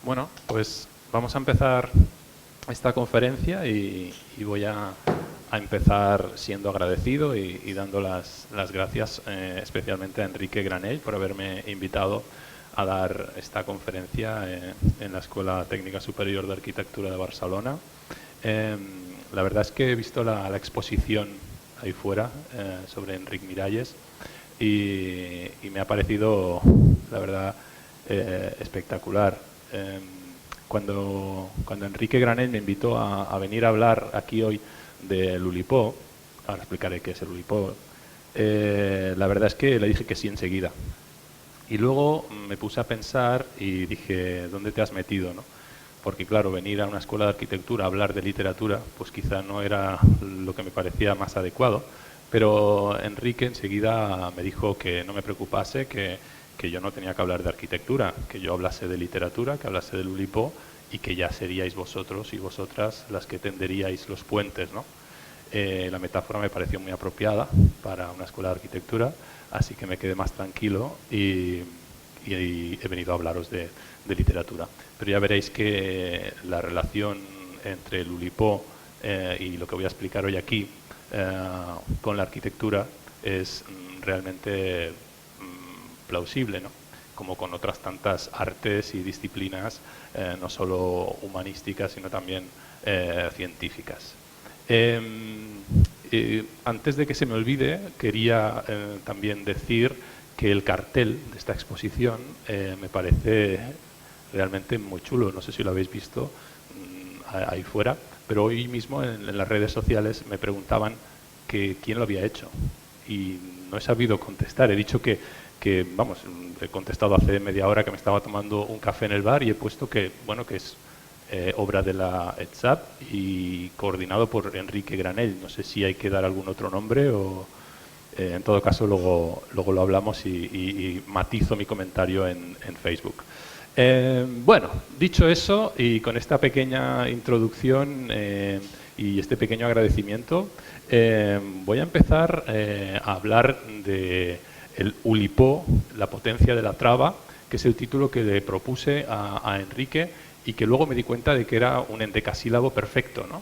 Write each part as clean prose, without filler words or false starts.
Bueno, pues vamos a empezar esta conferencia y voy a empezar siendo agradecido y dando las gracias especialmente a Enrique Granell por haberme invitado a dar esta conferencia en la Escuela Técnica Superior de Arquitectura de Barcelona. La verdad es que he visto la exposición ahí fuera sobre Enric Miralles y me ha parecido, la verdad, espectacular. Cuando Enrique Granell me invitó a venir a hablar aquí hoy del Oulipo, ahora explicaré qué es el Oulipo, la verdad es que le dije que sí enseguida. Y luego me puse a pensar y dije, ¿dónde te has metido, no? Porque claro, venir a una escuela de arquitectura a hablar de literatura, pues quizá no era lo que me parecía más adecuado, pero Enrique enseguida me dijo que no me preocupase, que yo no tenía que hablar de arquitectura, que yo hablase de literatura, que hablase del Oulipo y que ya seríais vosotros y vosotras las que tenderíais los puentes, ¿no? La metáfora me pareció muy apropiada para una escuela de arquitectura, así que me quedé más tranquilo y he venido a hablaros de literatura. Pero ya veréis que la relación entre el Oulipo y lo que voy a explicar hoy aquí con la arquitectura es realmente plausible, ¿no? Como con otras tantas artes y disciplinas, no solo humanísticas, sino también científicas. Antes de que se me olvide, quería también decir que el cartel de esta exposición me parece realmente muy chulo. No sé si lo habéis visto ahí fuera, pero hoy mismo en las redes sociales me preguntaban que quién lo había hecho y no he sabido contestar. He dicho vamos, he contestado hace media hora que me estaba tomando un café en el bar y he puesto que, bueno, que es obra de la ETSAP y coordinado por Enrique Granell. No sé si hay que dar algún otro nombre o en todo caso luego lo hablamos y matizo mi comentario en Facebook. Bueno, dicho eso y con esta pequeña introducción y este pequeño agradecimiento, voy a empezar a hablar de el Oulipo, la potencia de la traba, que es el título que le propuse a Enrique y que luego me di cuenta de que era un endecasílabo perfecto, ¿no?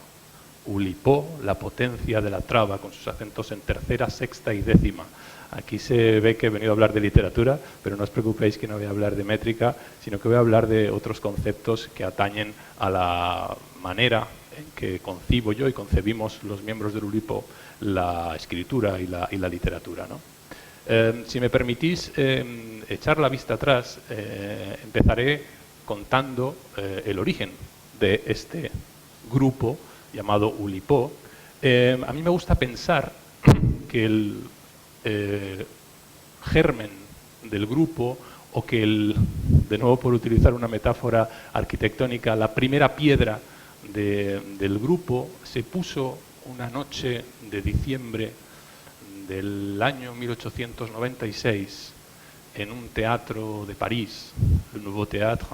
Oulipo, la potencia de la traba, con sus acentos en tercera, sexta y décima. Aquí se ve que he venido a hablar de literatura, pero no os preocupéis que no voy a hablar de métrica, sino que voy a hablar de otros conceptos que atañen a la manera en que concibo yo y concebimos los miembros del Oulipo la escritura y la literatura, ¿no? Si me permitís echar la vista atrás, empezaré contando el origen de este grupo llamado Oulipo. A mí me gusta pensar que el germen del grupo, o que de nuevo por utilizar una metáfora arquitectónica, la primera piedra del grupo se puso una noche de diciembre del año 1896 en un teatro de París, el Nouveau Théâtre,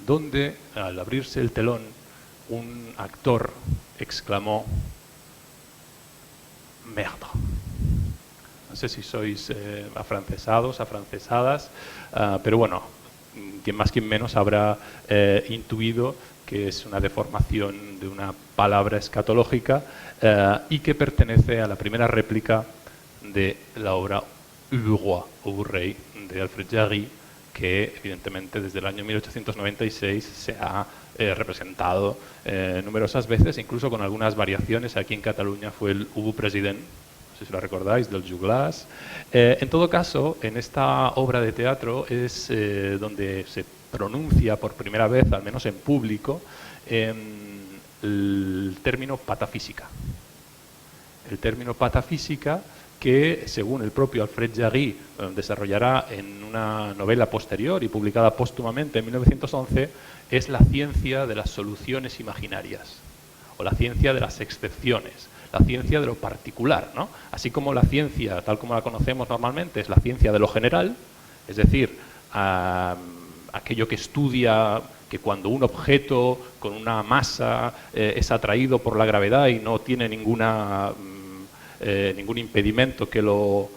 donde al abrirse el telón un actor exclamó «Merde». No sé si sois afrancesados, afrancesadas, pero bueno, quien más quien menos habrá intuido que es una deformación de una palabra escatológica y que pertenece a la primera réplica de la obra Le Roi, o Rey, de Alfred Jarry, que evidentemente desde el año 1896 se ha representado numerosas veces, incluso con algunas variaciones. Aquí en Cataluña fue el Ubu President, no sé si lo recordáis, del Juglàs. En todo caso, en esta obra de teatro es donde se pronuncia por primera vez, al menos en público, el término patafísica. El término patafísica que, según el propio Alfred Jarry, desarrollará en una novela posterior y publicada póstumamente en 1911, es la ciencia de las soluciones imaginarias, o la ciencia de las excepciones, la ciencia de lo particular, ¿no? Así como la ciencia, tal como la conocemos normalmente, es la ciencia de lo general, es decir, aquello que estudia que cuando un objeto con una masa es atraído por la gravedad y no tiene ningún impedimento que lo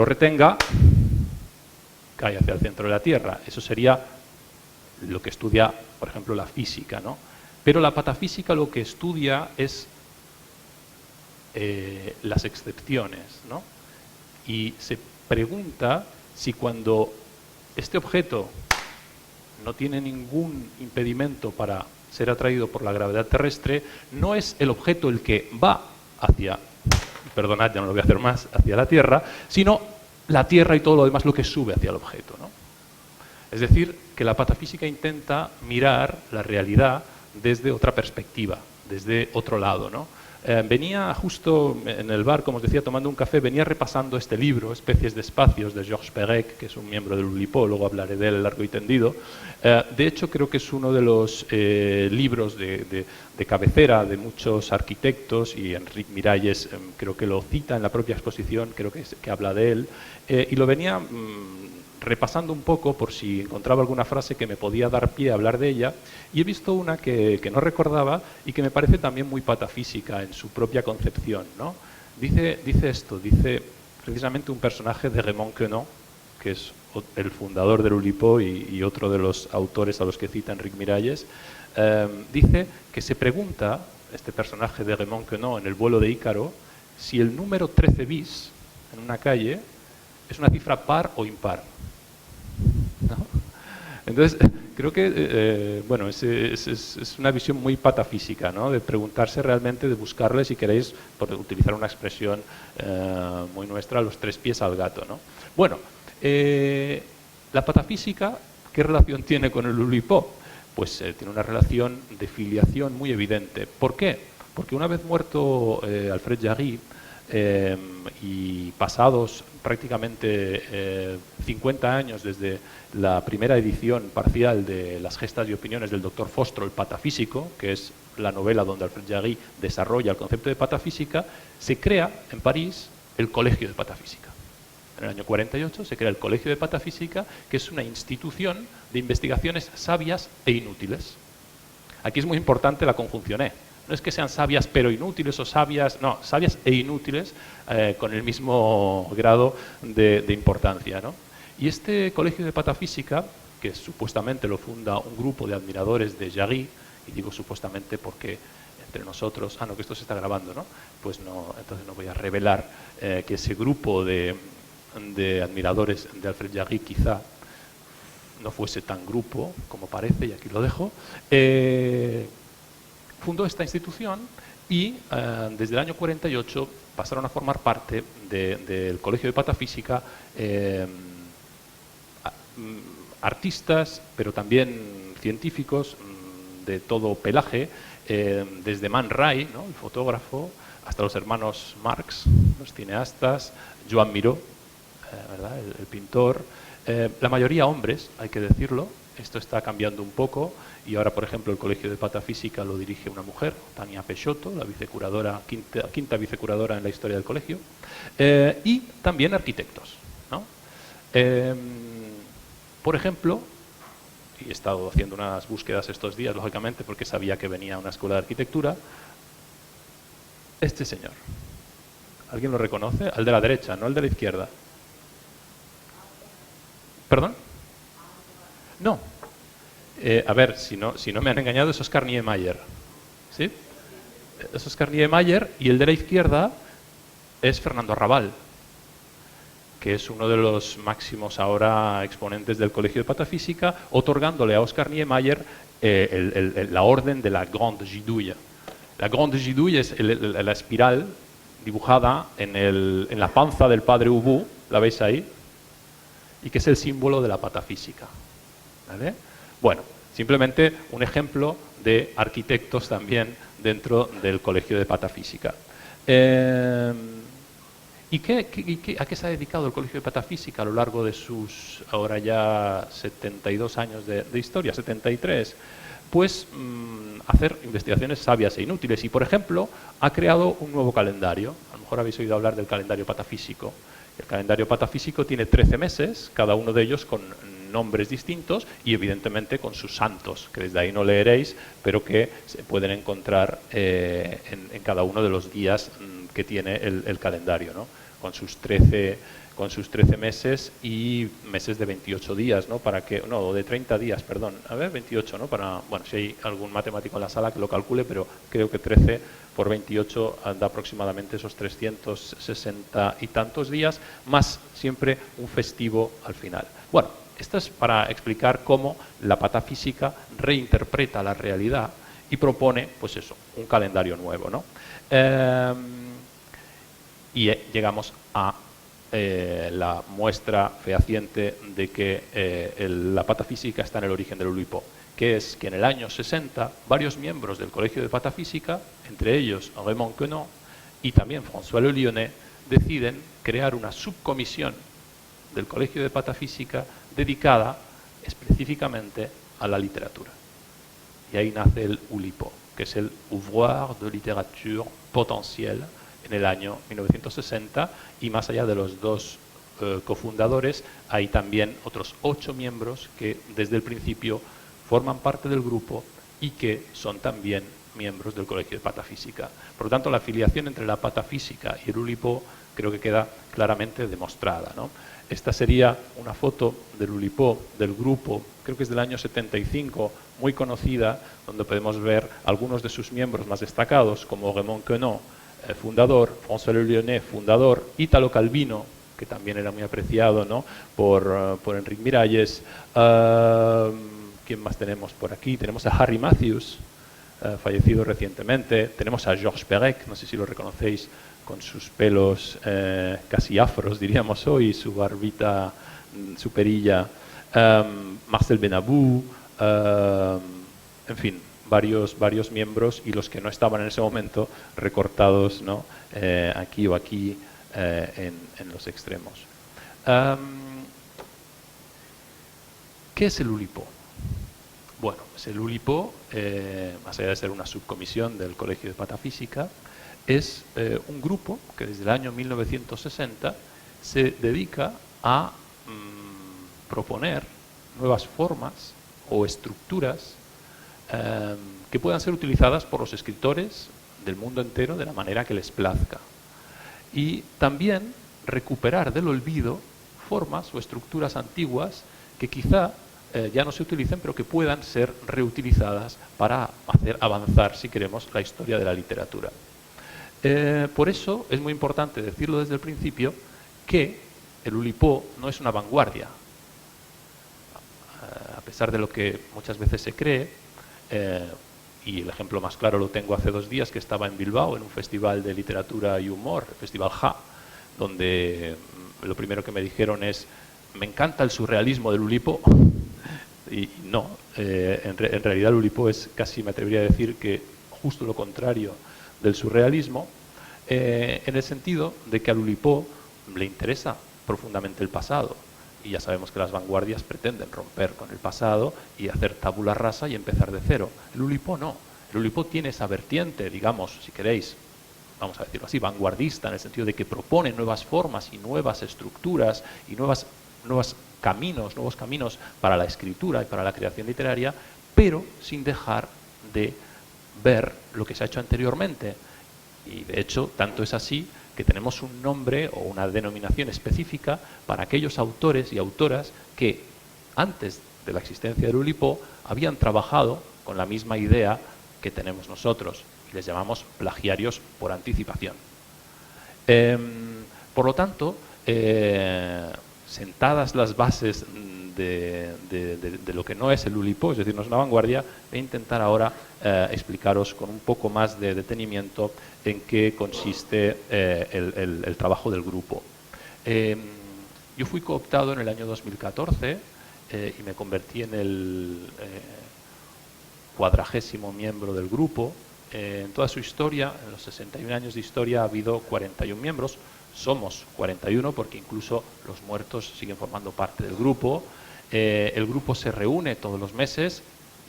retenga, cae hacia el centro de la Tierra. Eso sería lo que estudia, por ejemplo, la física, ¿no? Pero la patafísica lo que estudia es las excepciones, ¿no? Y se pregunta si cuando este objeto no tiene ningún impedimento para ser atraído por la gravedad terrestre, no es el objeto el que va hacia, perdonad, ya no lo voy a hacer más, hacia la Tierra, sino la Tierra y todo lo demás lo que sube hacia el objeto, ¿no? Es decir, que la patafísica intenta mirar la realidad desde otra perspectiva, desde otro lado, ¿no? Venía justo en el bar, como os decía, tomando un café, venía repasando este libro, Especies de Espacios, de Georges Perec, que es un miembro del Oulipo, luego hablaré de él largo y tendido. De hecho, creo que es uno de los libros de cabecera de muchos arquitectos, y Enric Miralles creo que lo cita en la propia exposición, creo que habla de él, y lo venía repasando un poco por si encontraba alguna frase que me podía dar pie a hablar de ella, y he visto una que no recordaba y que me parece también muy patafísica en su propia concepción, ¿no? Dice esto, dice precisamente un personaje de Raymond Queneau, que es el fundador del Oulipo y otro de los autores a los que cita Enric Miralles, dice que se pregunta, este personaje de Raymond Queneau en el vuelo de Ícaro, si el número 13 bis en una calle es una cifra par o impar, ¿no? Entonces, creo que bueno, es una visión muy patafísica, ¿no? De preguntarse realmente, de buscarle, si queréis, por utilizar una expresión muy nuestra, los tres pies al gato, ¿no? Bueno, la patafísica, ¿qué relación tiene con el Oulipo? Pues tiene una relación de filiación muy evidente. ¿Por qué? Porque una vez muerto Alfred Jarry, y pasados prácticamente 50 años desde la primera edición parcial de Las gestas y opiniones del doctor Fostro, el patafísico, que es la novela donde Alfred Jarry desarrolla el concepto de patafísica, se crea en París el Colegio de Patafísica. En el año 48 se crea el Colegio de Patafísica, que es una institución de investigaciones sabias e inútiles. Aquí es muy importante la conjunción E. No es que sean sabias pero inútiles o sabias, no, sabias e inútiles con el mismo grado de importancia, ¿no? Y este colegio de patafísica, que supuestamente lo funda un grupo de admiradores de Jarry, y digo supuestamente porque entre nosotros, no, que esto se está grabando, ¿no? Pues no, entonces no voy a revelar que ese grupo de admiradores de Alfred Jarry quizá no fuese tan grupo como parece, y aquí lo dejo. Fundó esta institución y desde el año 48 pasaron a formar parte del Colegio de Patafísica artistas, pero también científicos de todo pelaje, desde Man Ray, ¿no?, el fotógrafo, hasta los hermanos Marx, los cineastas, Joan Miró, ¿verdad?, el pintor, la mayoría hombres, hay que decirlo. Esto está cambiando un poco y ahora, por ejemplo, el Colegio de Patafísica lo dirige una mujer, Tania Peixoto, la vicecuradora, quinta vicecuradora en la historia del colegio, y también arquitectos, ¿no? Por ejemplo, y he estado haciendo unas búsquedas estos días, lógicamente, porque sabía que venía una escuela de arquitectura, este señor, ¿alguien lo reconoce? Al de la derecha, no el de la izquierda. ¿Perdón? No. A ver, si no me han engañado, es Oscar Niemeyer. ¿Sí? Es Oscar Niemeyer, y el de la izquierda es Fernando Arrabal, que es uno de los máximos ahora exponentes del Colegio de Patafísica, otorgándole a Oscar Niemeyer la orden de la Grande Gidouille. La Grande Gidouille es la espiral dibujada en la panza del padre Ubú, ¿la veis ahí? Y que es el símbolo de la patafísica, ¿vale? Bueno, simplemente un ejemplo de arquitectos también dentro del Colegio de Patafísica. ¿Y a qué se ha dedicado el Colegio de Patafísica a lo largo de sus ahora ya 72 años de historia, 73? Pues hacer investigaciones sabias e inútiles. Y, por ejemplo, ha creado un nuevo calendario. A lo mejor habéis oído hablar del calendario patafísico. El calendario patafísico tiene 13 meses, cada uno de ellos con nombres distintos y evidentemente con sus santos, que desde ahí no leeréis, pero que se pueden encontrar en cada uno de los días que tiene el calendario, ¿no? con sus 13 meses y meses de 28 días, ¿no? No, de 30 días, perdón. A ver, 28, ¿no? Bueno, si hay algún matemático en la sala que lo calcule, pero creo que 13 por 28 da aproximadamente esos 360 y tantos días, más siempre un festivo al final. Bueno, esto es para explicar cómo la patafísica reinterpreta la realidad y propone, pues eso, un calendario nuevo, ¿no? Y llegamos a la muestra fehaciente de que la patafísica está en el origen del Oulipo, que es que en el año 60 varios miembros del Colegio de Patafísica, entre ellos Raymond Queneau y también François Le Lyonnais, deciden crear una subcomisión del Colegio de Patafísica dedicada específicamente a la literatura. Y ahí nace el Oulipo, que es el Ouvroir de Littérature Potentielle, en el año 1960, y más allá de los dos cofundadores, hay también otros 8 miembros que desde el principio forman parte del grupo y que son también miembros del Colegio de Patafísica. Por lo tanto, la afiliación entre la patafísica y el Oulipo creo que queda claramente demostrada, ¿no? Esta sería una foto del Oulipo, del grupo, creo que es del año 75, muy conocida, donde podemos ver algunos de sus miembros más destacados, como Raymond Queneau, fundador, François Le Lyonnais, fundador, Italo Calvino, que también era muy apreciado, ¿no? por Enrique Miralles. ¿Quién más tenemos por aquí? Tenemos a Harry Matthews, fallecido recientemente. Tenemos a Georges Perec, no sé si lo reconocéis, con sus pelos casi afros, diríamos hoy, su barbita, su perilla. Marcel Benabou, en fin, varios miembros, y los que no estaban en ese momento recortados, ¿no? Aquí o aquí en los extremos. ¿Qué es el Oulipo? Bueno, pues el Oulipo, más allá de ser una subcomisión del Colegio de Patafísica, es un grupo que desde el año 1960 se dedica a proponer nuevas formas o estructuras que puedan ser utilizadas por los escritores del mundo entero de la manera que les plazca. Y también recuperar del olvido formas o estructuras antiguas que quizá ya no se utilicen, pero que puedan ser reutilizadas para hacer avanzar, si queremos, la historia de la literatura. Por eso es muy importante decirlo desde el principio que el Oulipo no es una vanguardia. A pesar de lo que muchas veces se cree, y el ejemplo más claro lo tengo hace 2 días, que estaba en Bilbao en un festival de literatura y humor, el Festival Ja, donde lo primero que me dijeron es: me encanta el surrealismo del Oulipo. Y no, en realidad el Oulipo es casi, me atrevería a decir, que justo lo contrario del surrealismo, en el sentido de que al Oulipo le interesa profundamente el pasado. Y ya sabemos que las vanguardias pretenden romper con el pasado y hacer tabula rasa y empezar de cero. El Oulipo no. El Oulipo tiene esa vertiente, digamos, si queréis, vamos a decirlo así, vanguardista, en el sentido de que propone nuevas formas y nuevas estructuras y nuevos caminos para la escritura y para la creación literaria, pero sin dejar de ver lo que se ha hecho anteriormente. Y de hecho, tanto es así que tenemos un nombre o una denominación específica para aquellos autores y autoras que antes de la existencia del Oulipo habían trabajado con la misma idea que tenemos nosotros, y les llamamos plagiarios por anticipación. Por lo tanto, sentadas las bases de lo que no es el Oulipo, es decir, no es una vanguardia, voy a intentar ahora explicaros con un poco más de detenimiento en qué consiste el trabajo del grupo. Yo fui cooptado en el año 2014 y me convertí en el 40º miembro del grupo. En toda su historia, en los 61 años de historia, ha habido 41 miembros. Somos 41 porque incluso los muertos siguen formando parte del grupo. El grupo se reúne todos los meses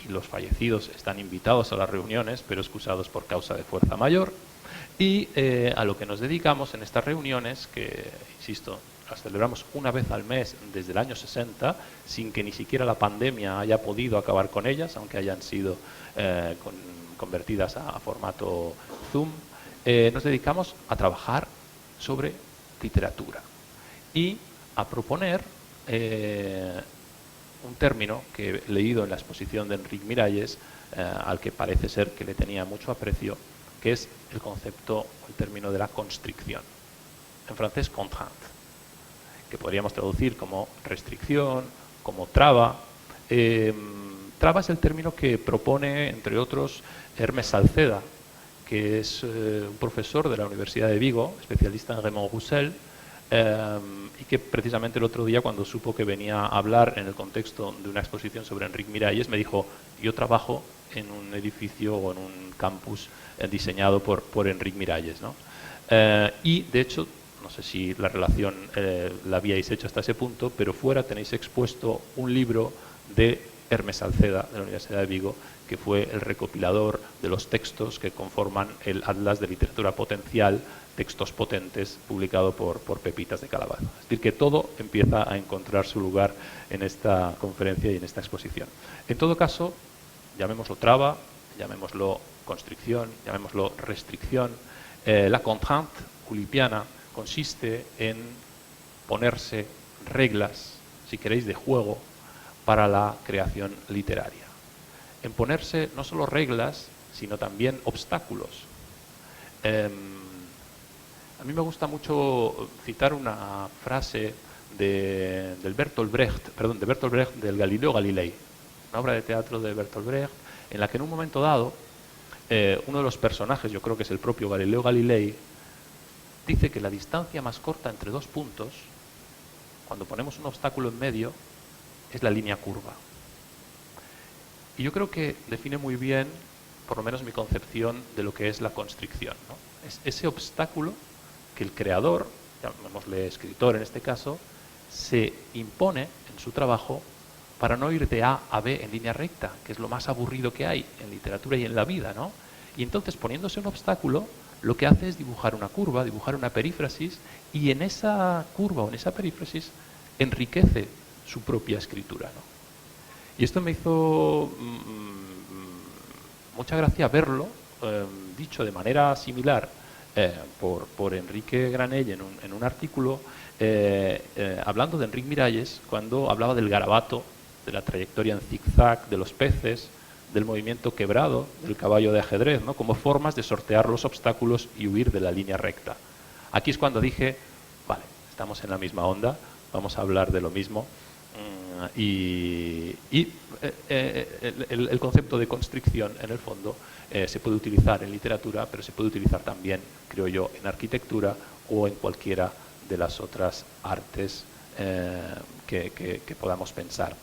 y los fallecidos están invitados a las reuniones, pero excusados por causa de fuerza mayor. Y a lo que nos dedicamos en estas reuniones, que, insisto, las celebramos una vez al mes desde el año 60, sin que ni siquiera la pandemia haya podido acabar con ellas, aunque hayan sido convertidas a formato Zoom, nos dedicamos a trabajar sobre literatura y a proponer un término que he leído en la exposición de Enric Miralles, al que parece ser que le tenía mucho aprecio, que es el concepto, el término de la constricción. En francés, contrainte, que podríamos traducir como restricción, como traba. Traba es el término que propone, entre otros, Hermes Salceda, que es un profesor de la Universidad de Vigo, especialista en Raymond Roussel, y que precisamente el otro día, cuando supo que venía a hablar en el contexto de una exposición sobre Enric Miralles, me dijo: yo trabajo en un edificio o en un campus diseñado por Enric Miralles, ¿no? Y de hecho, no sé si la relación la habíais hecho hasta ese punto, pero fuera tenéis expuesto un libro de Hermes Salceda, de la Universidad de Vigo, que fue el recopilador de los textos que conforman el Atlas de Literatura Potencial, textos potentes, publicado por Pepitas de Calabaza. Es decir, que todo empieza a encontrar su lugar en esta conferencia y en esta exposición. En todo caso, llamémoslo traba, llamémoslo constricción, llamémoslo restricción, la contrainte ulipiana consiste en ponerse reglas, si queréis, de juego para la creación literaria. En ponerse no solo reglas, sino también obstáculos. A mí me gusta mucho citar una frase de Bertolt Brecht, del Galileo Galilei, una obra de teatro de Bertolt Brecht, en la que en un momento dado, uno de los personajes, yo creo que es el propio Galileo Galilei, dice que la distancia más corta entre dos puntos, cuando ponemos un obstáculo en medio, es la línea curva. Y yo creo que define muy bien, por lo menos mi concepción, de lo que es la constricción, ¿no? Es ese obstáculo que el creador, llamémosle escritor en este caso, se impone en su trabajo para no ir de A a B en línea recta, que es lo más aburrido que hay en literatura y en la vida, ¿no? Y entonces, poniéndose un obstáculo, lo que hace es dibujar una curva, dibujar una perífrasis, y en esa curva o en esa perífrasis enriquece su propia escritura, ¿no? Y esto me hizo mucha gracia verlo dicho de manera similar por Enrique Granell en un artículo hablando de Enric Miralles, cuando hablaba del garabato, de la trayectoria en zigzag de los peces, del movimiento quebrado del caballo de ajedrez, ¿no? Como formas de sortear los obstáculos y huir de la línea recta. Aquí es cuando dije, vale, estamos en la misma onda, vamos a hablar de lo mismo. Y el concepto de constricción, en el fondo, se puede utilizar en literatura, pero se puede utilizar también, creo yo, en arquitectura o en cualquiera de las otras artes que podamos pensar.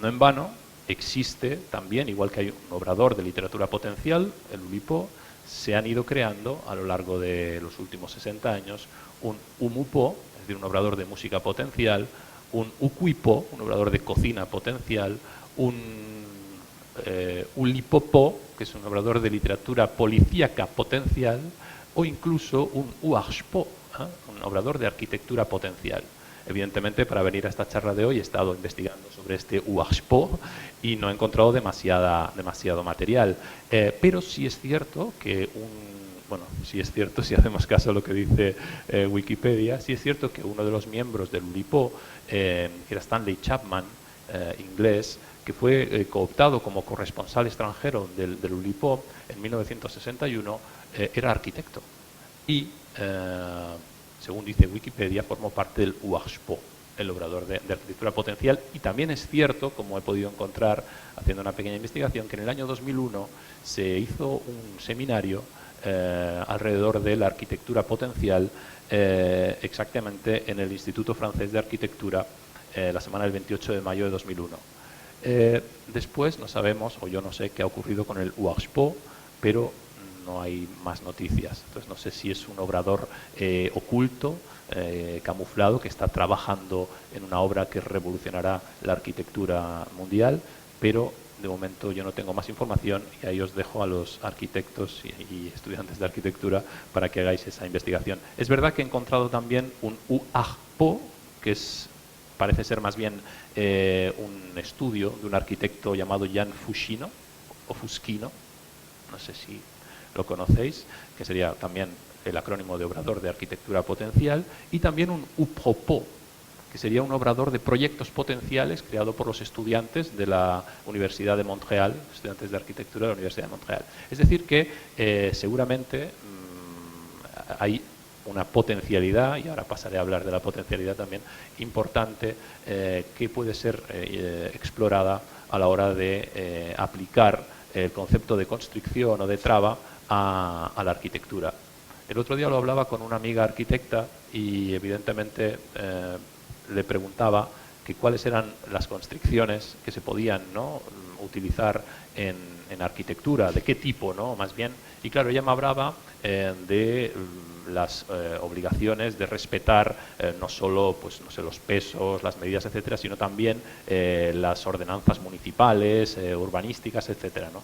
No en vano existe también, igual que hay un obrador de literatura potencial, el Oulipo, se han ido creando a lo largo de los últimos 60 años un Umupo, es decir, un obrador de música potencial, un Ucuipo, un obrador de cocina potencial, un Ulipopo, que es un obrador de literatura policíaca potencial, o incluso un Uarchpo, un obrador de arquitectura potencial. Evidentemente, para venir a esta charla de hoy he estado investigando sobre este Uarchpo y no he encontrado demasiado material. Pero sí es cierto que sí es cierto, si hacemos caso a lo que dice Wikipedia, sí es cierto que uno de los miembros del Oulipo, que era Stanley Chapman, inglés, que fue cooptado como corresponsal extranjero del Oulipo en 1961, era arquitecto. Y, según dice Wikipedia, formó parte del Uarchpo, el obrador de arquitectura potencial. Y también es cierto, como he podido encontrar haciendo una pequeña investigación, que en el año 2001 se hizo un seminario alrededor de la arquitectura potencial, exactamente en el Instituto Francés de Arquitectura, la semana del 28 de mayo de 2001. Después no sabemos, o yo no sé qué ha ocurrido con el Uarchpo, pero no hay más noticias. Entonces no sé si es un obrador oculto, camuflado, que está trabajando en una obra que revolucionará la arquitectura mundial, pero de momento yo no tengo más información y ahí os dejo a los arquitectos y estudiantes de arquitectura para que hagáis esa investigación. Es verdad que he encontrado también un Uarchpo, que parece ser más bien un estudio de un arquitecto llamado Jan Fuschino, o Fuschino, no sé si lo conocéis, que sería también el acrónimo de obrador de arquitectura potencial, y también un UPROPO, que sería un obrador de proyectos potenciales creado por los estudiantes de la Universidad de Montreal, estudiantes de arquitectura de la Universidad de Montreal. Es decir que seguramente hay una potencialidad, y ahora pasaré a hablar de la potencialidad también, importante, que puede ser explorada a la hora de aplicar el concepto de constricción o de traba a la arquitectura. El otro día lo hablaba con una amiga arquitecta y evidentemente le preguntaba que cuáles eran las constricciones que se podían, ¿no?, utilizar en arquitectura, de qué tipo, ¿no?, más bien. Y claro, ella me hablaba de las obligaciones de respetar no solo, pues, no sé, los pesos, las medidas, etcétera, sino también las ordenanzas municipales, urbanísticas, etcétera, ¿no?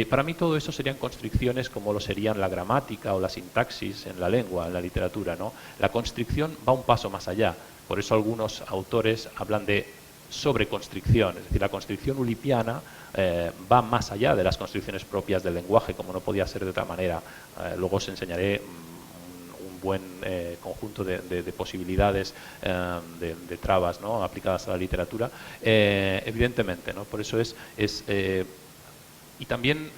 Para mí todo eso serían constricciones como lo serían la gramática o la sintaxis en la lengua, en la literatura, ¿no? La constricción va un paso más allá. Por eso algunos autores hablan de sobreconstricción, es decir, la constricción ulipiana va más allá de las constricciones propias del lenguaje, como no podía ser de otra manera. Luego os enseñaré un buen conjunto de posibilidades de trabas, ¿no?, aplicadas a la literatura, evidentemente, ¿no? Por eso y también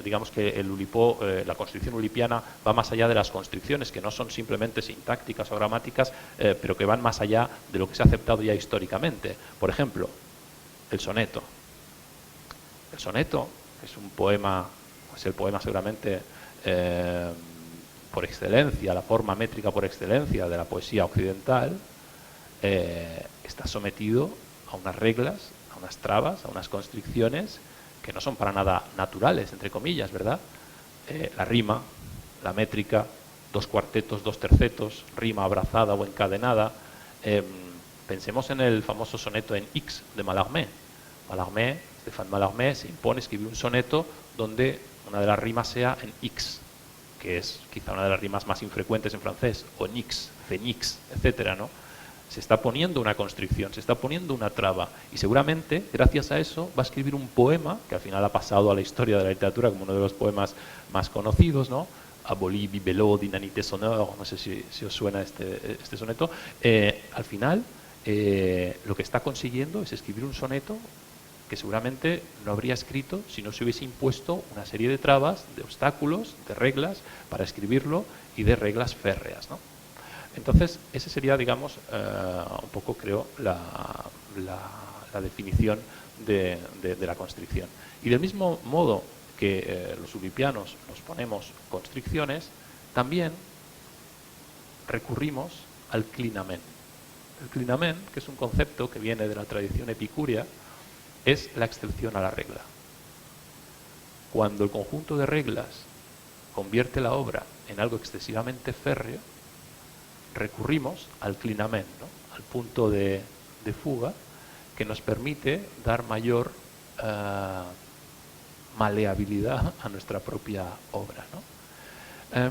digamos que el Oulipo, la constricción ulipiana va más allá de las constricciones, que no son simplemente sintácticas o gramáticas, pero que van más allá de lo que se ha aceptado ya históricamente. Por ejemplo, el soneto. El soneto es un poema, es el poema seguramente por excelencia, la forma métrica por excelencia de la poesía occidental, está sometido a unas reglas, a unas trabas, a unas constricciones que no son para nada naturales, entre comillas, ¿verdad? La rima, la métrica, 2 cuartetos, 2 tercetos, rima abrazada o encadenada. Pensemos en el famoso soneto en X de Mallarmé. Stéphane Mallarmé se impone escribir un soneto donde una de las rimas sea en X, que es quizá una de las rimas más infrecuentes en francés, o nix, fenix, etcétera, ¿no? Se está poniendo una constricción, se está poniendo una traba, y seguramente, gracias a eso, va a escribir un poema, que al final ha pasado a la historia de la literatura como uno de los poemas más conocidos, ¿no? Aboli, bibelot, dinanité sonore, no sé si os suena este soneto. Al final, lo que está consiguiendo es escribir un soneto que seguramente no habría escrito si no se hubiese impuesto una serie de trabas, de obstáculos, de reglas para escribirlo, y de reglas férreas, ¿no? Entonces, ese sería, digamos, un poco, creo, la definición de la constricción. Y del mismo modo que los ulipianos nos ponemos constricciones, también recurrimos al clinamen. El clinamen, que es un concepto que viene de la tradición epicúrea, es la excepción a la regla. Cuando el conjunto de reglas convierte la obra en algo excesivamente férreo, recurrimos al clinamen, ¿no?, al punto de fuga, que nos permite dar mayor maleabilidad a nuestra propia obra, ¿no?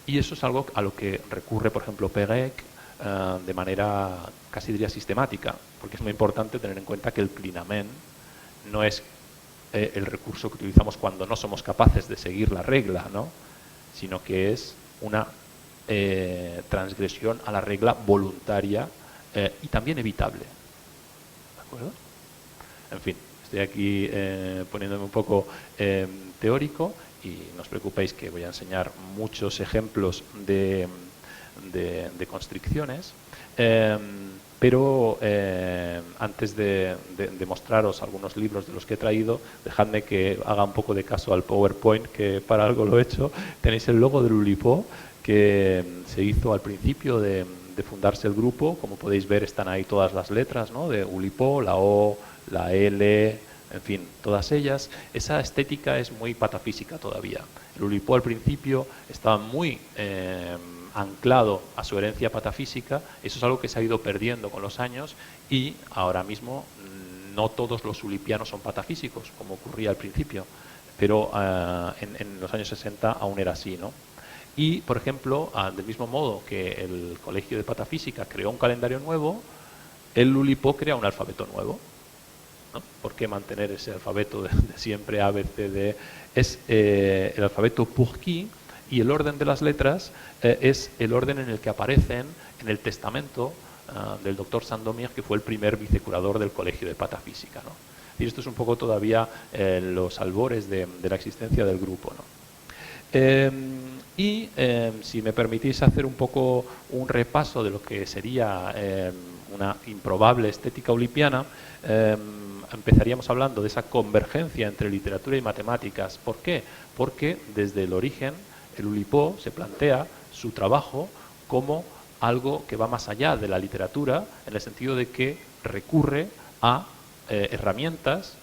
Y eso es algo a lo que recurre, por ejemplo, Pérec de manera casi diría sistemática, porque es muy importante tener en cuenta que el clinamen no es el recurso que utilizamos cuando no somos capaces de seguir la regla, ¿no?, sino que es una transgresión a la regla voluntaria y también evitable. ¿De acuerdo? En fin, estoy aquí poniéndome un poco teórico, y no os preocupéis que voy a enseñar muchos ejemplos de constricciones, pero antes de mostraros algunos libros de los que he traído, dejadme que haga un poco de caso al PowerPoint, que para algo lo he hecho. Tenéis el logo del Oulipo, que se hizo al principio de fundarse el grupo. Como podéis ver, están ahí todas las letras, ¿no?, de Oulipo, la O, la L, en fin, todas ellas. Esa estética es muy patafísica todavía. El Oulipo al principio estaba muy anclado a su herencia patafísica. Eso es algo que se ha ido perdiendo con los años, y ahora mismo no todos los oulipianos son patafísicos, como ocurría al principio, pero en los años 60 aún era así, ¿no? Y, por ejemplo, del mismo modo que el Colegio de Patafísica creó un calendario nuevo, el Oulipo crea un alfabeto nuevo, ¿no? ¿Por qué mantener ese alfabeto de siempre, A, B, C, D? Es el alfabeto Purki, Y el orden de las letras es el orden en el que aparecen en el testamento del doctor Sandomir, que fue el primer vicecurador del Colegio de Patafísica, ¿no? Y esto es un poco todavía los albores de la existencia del grupo, ¿no? Si me permitís hacer un poco un repaso de lo que sería una improbable estética ulipiana, empezaríamos hablando de esa convergencia entre literatura y matemáticas. ¿Por qué? Porque desde el origen el Oulipo se plantea su trabajo como algo que va más allá de la literatura, en el sentido de que recurre a herramientas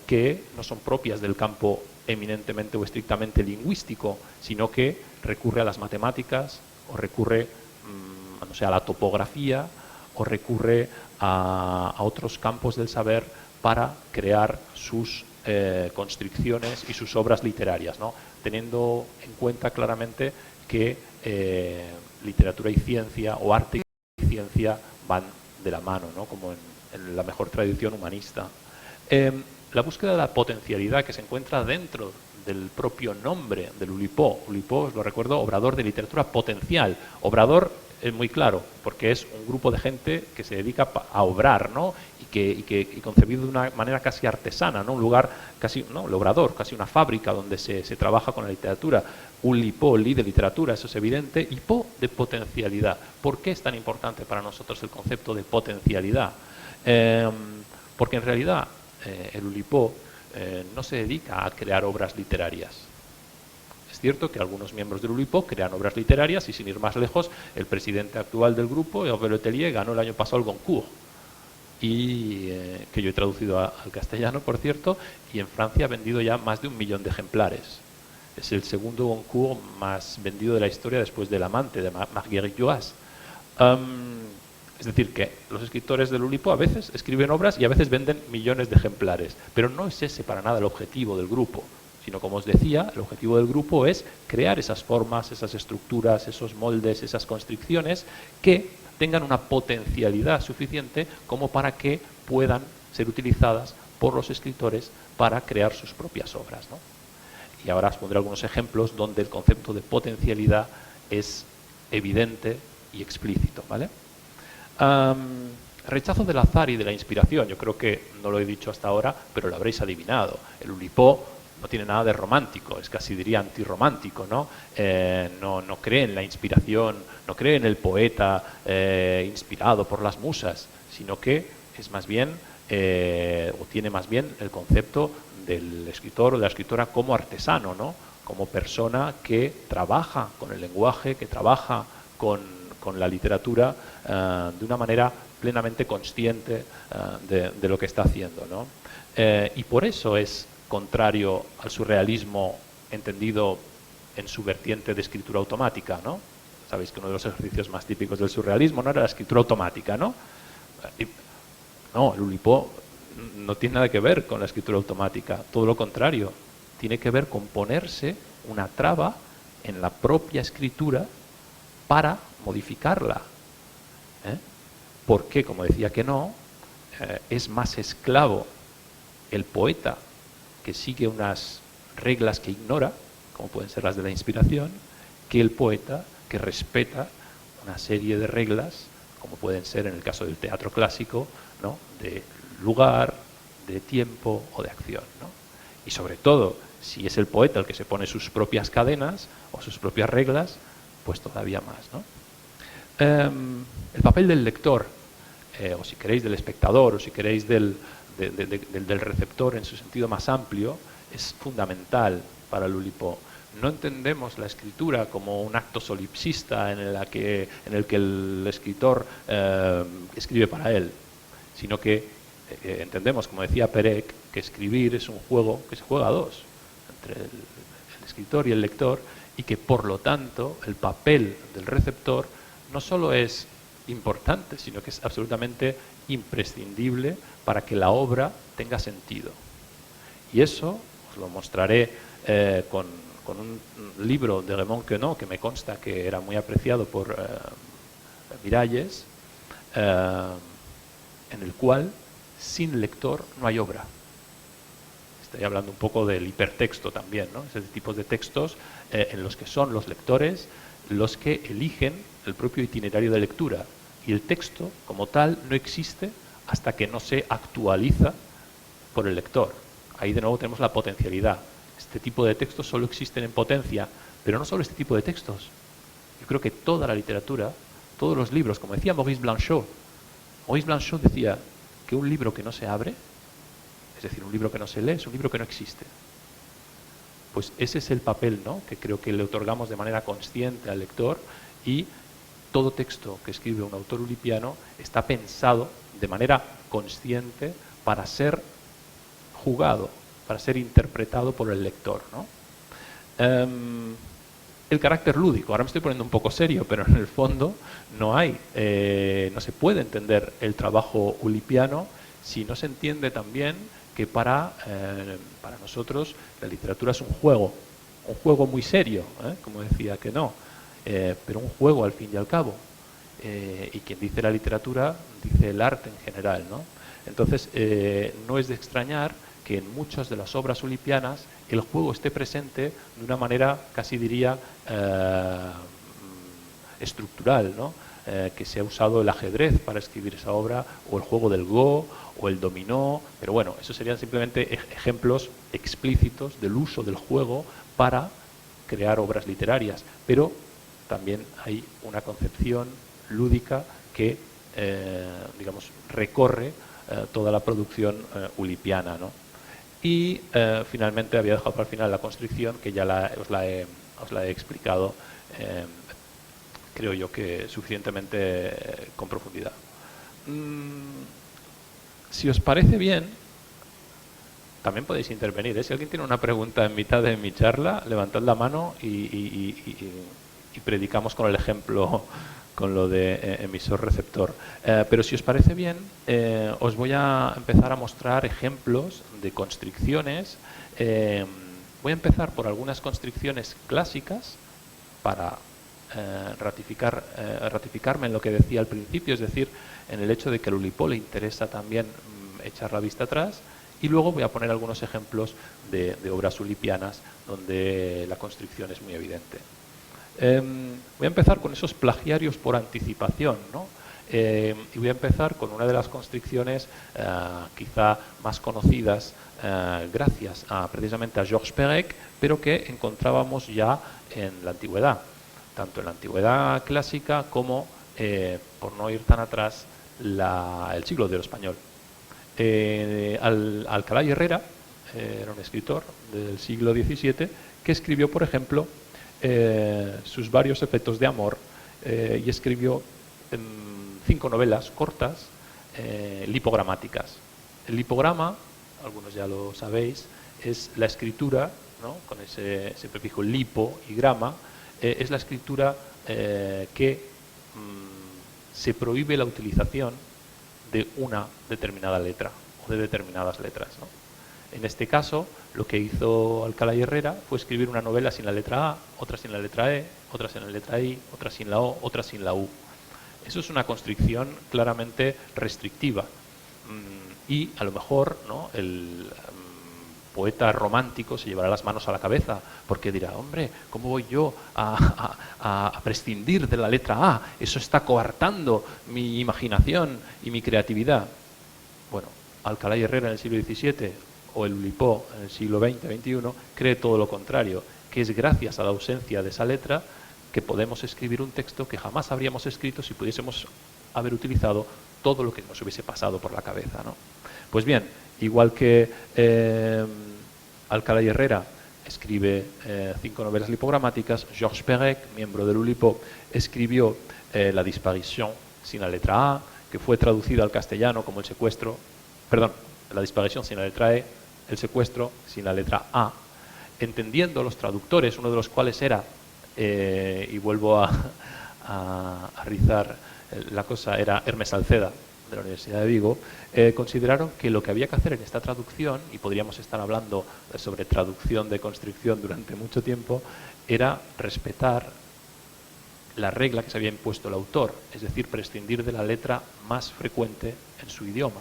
que no son propias del campo eminentemente o estrictamente lingüístico, sino que recurre a las matemáticas, o recurre no sé, a la topografía, o recurre a otros campos del saber para crear sus constricciones y sus obras literarias, ¿no? Teniendo en cuenta claramente que literatura y ciencia, o arte y ciencia, van de la mano, ¿no? Como en la mejor tradición humanista. La búsqueda de la potencialidad que se encuentra dentro del propio nombre del Oulipo. Oulipo, os lo recuerdo, obrador de literatura potencial. Obrador es muy claro, porque es un grupo de gente que se dedica a obrar, ¿no? Y concebido de una manera casi artesana, ¿no? Un lugar casi, ¿no? El obrador, casi una fábrica donde se trabaja con la literatura. Oulipo, li de literatura, eso es evidente, y po de potencialidad. ¿Por qué es tan importante para nosotros el concepto de potencialidad? Porque en realidad el Oulipo no se dedica a crear obras literarias. Es cierto que algunos miembros del Oulipo crean obras literarias, y sin ir más lejos, el presidente actual del grupo, Hervé Letellier, ganó el año pasado el Goncourt, y que yo he traducido al castellano, por cierto, y en Francia ha vendido ya más de 1 millón de ejemplares. Es el segundo Goncourt más vendido de la historia, después del Amante, de Marguerite Duras. Es decir, que los escritores del Oulipo a veces escriben obras y a veces venden millones de ejemplares, pero no es ese para nada el objetivo del grupo, sino, como os decía, el objetivo del grupo es crear esas formas, esas estructuras, esos moldes, esas constricciones que tengan una potencialidad suficiente como para que puedan ser utilizadas por los escritores para crear sus propias obras, ¿no? Y ahora os pondré algunos ejemplos donde el concepto de potencialidad es evidente y explícito, ¿vale? Rechazo del azar y de la inspiración. Yo creo que no lo he dicho hasta ahora, pero lo habréis adivinado. El Oulipo no tiene nada de romántico, es casi, diría, antirromántico, ¿no? No cree en la inspiración, no cree en el poeta inspirado por las musas, sino que es más bien, o tiene más bien el concepto del escritor o de la escritora como artesano, ¿no? Como persona que trabaja con el lenguaje, que trabaja con la literatura de una manera plenamente consciente de lo que está haciendo, ¿no? Y por eso es contrario al surrealismo entendido en su vertiente de escritura automática, ¿no? Sabéis que uno de los ejercicios más típicos del surrealismo no era la escritura automática, ¿no? No, el Oulipo no tiene nada que ver con la escritura automática, todo lo contrario, tiene que ver con ponerse una traba en la propia escritura para modificarla. Porque, como decía que no, es más esclavo el poeta que sigue unas reglas que ignora, como pueden ser las de la inspiración, que el poeta que respeta una serie de reglas, como pueden ser, en el caso del teatro clásico, ¿no? De lugar, de tiempo o de acción, ¿no? Y sobre todo, si es el poeta el que se pone sus propias cadenas o sus propias reglas, pues todavía más, ¿no? El papel del lector, o si queréis del espectador, o si queréis del receptor en su sentido más amplio, es fundamental para el Oulipo. No entendemos la escritura como un acto solipsista en el que el escritor escribe para él, sino que entendemos, como decía Perec, que escribir es un juego que se juega a dos, entre el escritor y el lector, y que por lo tanto el papel del receptor no solo es importante, sino que es absolutamente imprescindible para que la obra tenga sentido. Y eso os lo mostraré con un libro de Raymond Queneau, que me consta que era muy apreciado por Miralles, en el cual sin lector no hay obra. Estoy hablando un poco del hipertexto también, ¿no? Ese tipo de textos en los que son los lectores los que eligen el propio itinerario de lectura. Y el texto, como tal, no existe hasta que no se actualiza por el lector. Ahí de nuevo tenemos la potencialidad. Este tipo de textos solo existen en potencia, pero no solo este tipo de textos. Yo creo que toda la literatura, todos los libros, como decía Maurice Blanchot decía que un libro que no se abre, es decir, un libro que no se lee, es un libro que no existe. Pues ese es el papel, ¿no?, que creo que le otorgamos de manera consciente al lector, y todo texto que escribe un autor ulipiano está pensado de manera consciente para ser jugado, para ser interpretado por el lector, ¿no? El carácter lúdico, ahora me estoy poniendo un poco serio, pero en el fondo no se puede entender el trabajo ulipiano si no se entiende también que para nosotros la literatura es un juego muy serio, como decía que no, pero un juego al fin y al cabo. Y quien dice la literatura dice el arte en general, ¿no? Entonces, no es de extrañar que en muchas de las obras ulipianas el juego esté presente de una manera, casi diría, estructural, ¿no? Que se ha usado el ajedrez para escribir esa obra, o el juego del Go, o el dominó, pero bueno, esos serían simplemente ejemplos explícitos del uso del juego para crear obras literarias, pero también hay una concepción lúdica que, digamos, recorre toda la producción ulipiana, ¿no? Y finalmente había dejado para el final la constricción, que ya os la he explicado, creo yo que suficientemente con profundidad. Si os parece bien, también podéis intervenir, ¿eh? Si alguien tiene una pregunta en mitad de mi charla, levantad la mano y predicamos con el ejemplo, con lo de emisor-receptor. Pero si os parece bien, os voy a empezar a mostrar ejemplos de constricciones. Voy a empezar por algunas constricciones clásicas para ratificarme en lo que decía al principio, es decir, en el hecho de que al Oulipo le interesa también echar la vista atrás, y luego voy a poner algunos ejemplos de obras ulipianas donde la constricción es muy evidente. Voy a empezar con esos plagiarios por anticipación, ¿no? Y voy a empezar con una de las constricciones quizá más conocidas gracias precisamente a Georges Perec, pero que encontrábamos ya en la antigüedad, tanto en la antigüedad clásica como, por no ir tan atrás, el siglo de oro español. Alcalá y Herrera era un escritor del siglo XVII que escribió, por ejemplo, sus varios efectos de amor, y escribió 5 novelas cortas lipogramáticas. El lipograma, algunos ya lo sabéis, es la escritura, ¿no?, con ese prefijo lipo y grama, es la escritura que se prohíbe la utilización de una determinada letra o de determinadas letras, ¿no? En este caso, lo que hizo Alcalá y Herrera fue escribir una novela sin la letra A, otra sin la letra E, otra sin la letra I, otra sin la O, otra sin la U. Eso es una constricción claramente restrictiva. Y a lo mejor, ¿no?, el poeta romántico se llevará las manos a la cabeza porque dirá, hombre, ¿cómo voy yo a prescindir de la letra A? Eso está coartando mi imaginación y mi creatividad. Bueno, Alcalá y Herrera en el siglo XVII o el Oulipo en el siglo XX-XXI cree todo lo contrario, que es gracias a la ausencia de esa letra que podemos escribir un texto que jamás habríamos escrito si pudiésemos haber utilizado todo lo que nos hubiese pasado por la cabeza, ¿no? Pues bien, igual que Alcalá y Herrera escribe 5 novelas lipogramáticas, Georges Perec, miembro del Oulipo, escribió La disparición sin la letra A, que fue traducida al castellano como el secuestro, perdón, La disparición sin la letra E, el secuestro sin la letra A, entendiendo los traductores, uno de los cuales era, y vuelvo a rizar la cosa, era Hermes Salceda, de la Universidad de Vigo, consideraron que lo que había que hacer en esta traducción, y podríamos estar hablando sobre traducción de constricción durante mucho tiempo, era respetar la regla que se había impuesto el autor, es decir, prescindir de la letra más frecuente en su idioma.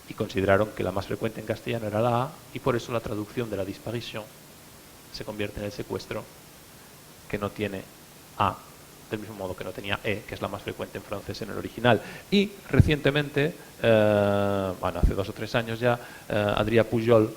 y consideraron que la más frecuente en castellano era la A, y por eso la traducción de la disparition se convierte en el secuestro, que no tiene A, del mismo modo que no tenía E, que es la más frecuente en francés en el original. Y recientemente, bueno, hace 2 o 3 años ya, Adrià Pujol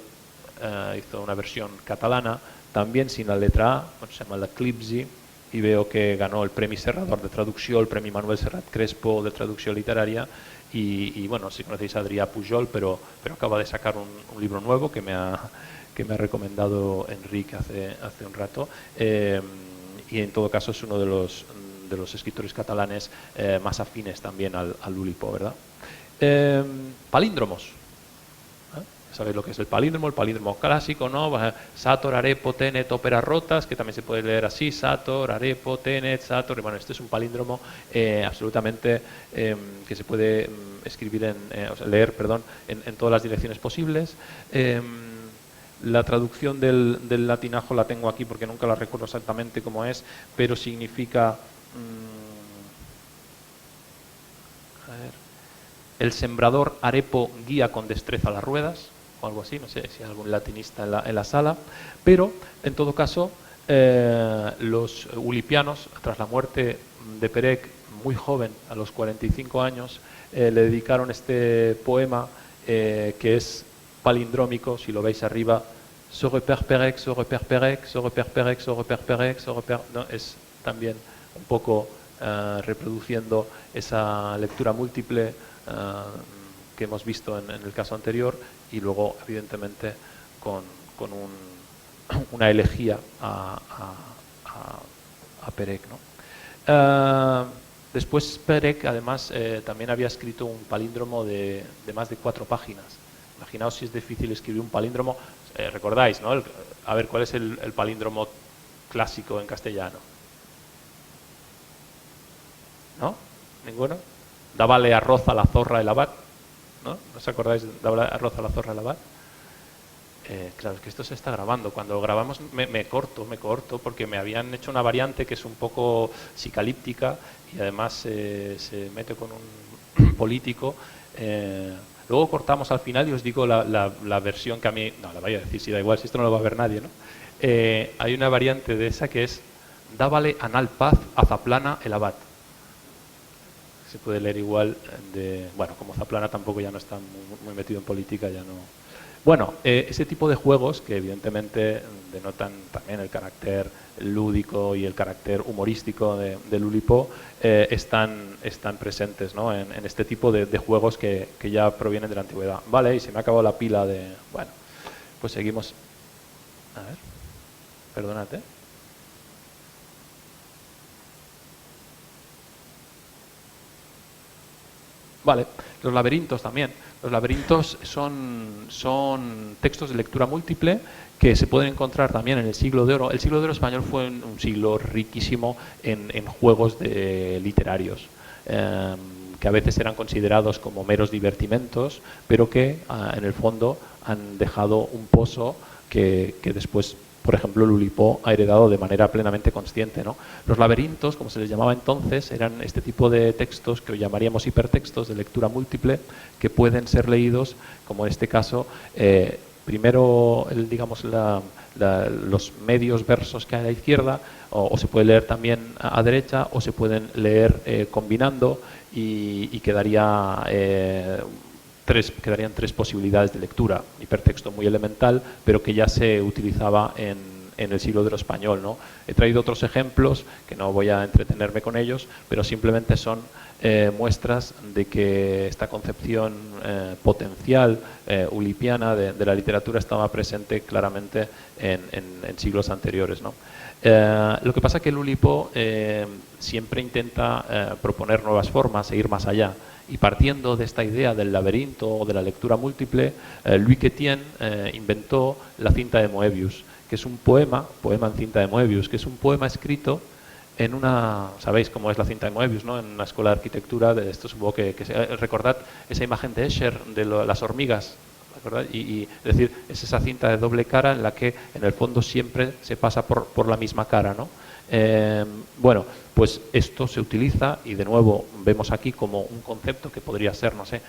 hizo una versión catalana, también sin la letra A, bueno, se llama l'Eclipsi, y veo que ganó el Premi Serrador de Traducció, el Premi Manuel Serrat Crespo de Traducció Literaria, y bueno, si conocéis a Adrià Pujol, pero acaba de sacar un libro nuevo que me ha recomendado Enrique hace un rato, y en todo caso es uno de los escritores catalanes más afines también al Ulipo, ¿verdad? Palíndromos. ¿Sabéis lo que es el palíndromo clásico, ¿no? Sator, arepo, tenet, óperas rotas, que también se puede leer así, sator, arepo, tenet, sator, y bueno, este es un palíndromo absolutamente que se puede escribir leer, perdón, en todas las direcciones posibles. La traducción del latinajo la tengo aquí porque nunca la recuerdo exactamente cómo es, pero significa el sembrador arepo guía con destreza las ruedas, o algo así, no sé si hay algún latinista en la sala, pero en todo caso los ulipianos, tras la muerte de Perec, muy joven, a los 45 años, le dedicaron este poema que es palindrómico, si lo veis arriba, se repère Perec, se repère Perec, se repère Perec, se repère Perec, se repère... No, es también un poco reproduciendo esa lectura múltiple que hemos visto en el caso anterior, y luego evidentemente con una elegía a Perec, ¿no? Después Perec además también había escrito un palíndromo de más de 4 páginas. Imaginaos si es difícil escribir un palíndromo. ¿Recordáis, no? A ver, ¿cuál es el palíndromo clásico en castellano? ¿No? ¿Ninguno? Dábale arroz a la zorra el abad, ¿no? ¿No os acordáis? Dábale arroz a la zorra el abad. Claro, es que esto se está grabando. Cuando grabamos me corto, porque me habían hecho una variante que es un poco psicalíptica y además se mete con un político. Luego cortamos al final y os digo la versión que a mí... No, la voy a decir, si da igual, si esto no lo va a ver nadie, ¿no? Hay una variante de esa que es dábale anal paz a Zaplana el abad. Se puede leer igual bueno, como Zaplana tampoco ya no está muy metido en política, ya no... Bueno, ese tipo de juegos que evidentemente denotan también el carácter lúdico y el carácter humorístico del Ulipo están presentes, ¿no? en este tipo de juegos que ya provienen de la antigüedad. Vale, y se me ha acabado la pila de... Bueno, pues seguimos. A ver, perdonad, ¿eh? Vale, los laberintos también. Los laberintos son textos de lectura múltiple que se pueden encontrar también en el Siglo de Oro. El Siglo de Oro español fue un siglo riquísimo en juegos literarios, que a veces eran considerados como meros divertimentos, pero que en el fondo han dejado un pozo que después, por ejemplo, el Ulipo ha heredado de manera plenamente consciente, ¿no? Los laberintos, como se les llamaba entonces, eran este tipo de textos que hoy llamaríamos hipertextos de lectura múltiple, que pueden ser leídos, como en este caso, primero, digamos, los medios versos que hay a la izquierda, o se puede leer también a derecha, o se pueden leer combinando, y quedarían 3 posibilidades de lectura. Hipertexto muy elemental, pero que ya se utilizaba en el siglo de Oro español, ¿no? He traído otros ejemplos, que no voy a entretenerme con ellos, pero simplemente son muestras de que esta concepción potencial ulipiana de la literatura estaba presente claramente en siglos anteriores, ¿no? Lo que pasa es que el Ulipo siempre intenta proponer nuevas formas e ir más allá. Y partiendo de esta idea del laberinto o de la lectura múltiple, Louis Quétienne inventó la cinta de Moebius, que es un poema en cinta de Moebius, que es un poema escrito en una... ¿Sabéis cómo es la cinta de Moebius, ¿no? En una escuela de arquitectura, de esto supongo que recordad esa imagen de Escher, de las hormigas, ¿verdad? Y es decir, es esa cinta de doble cara en la que en el fondo siempre se pasa por la misma cara, ¿no? Bueno, pues esto se utiliza y de nuevo vemos aquí como un concepto que podría ser, no sé,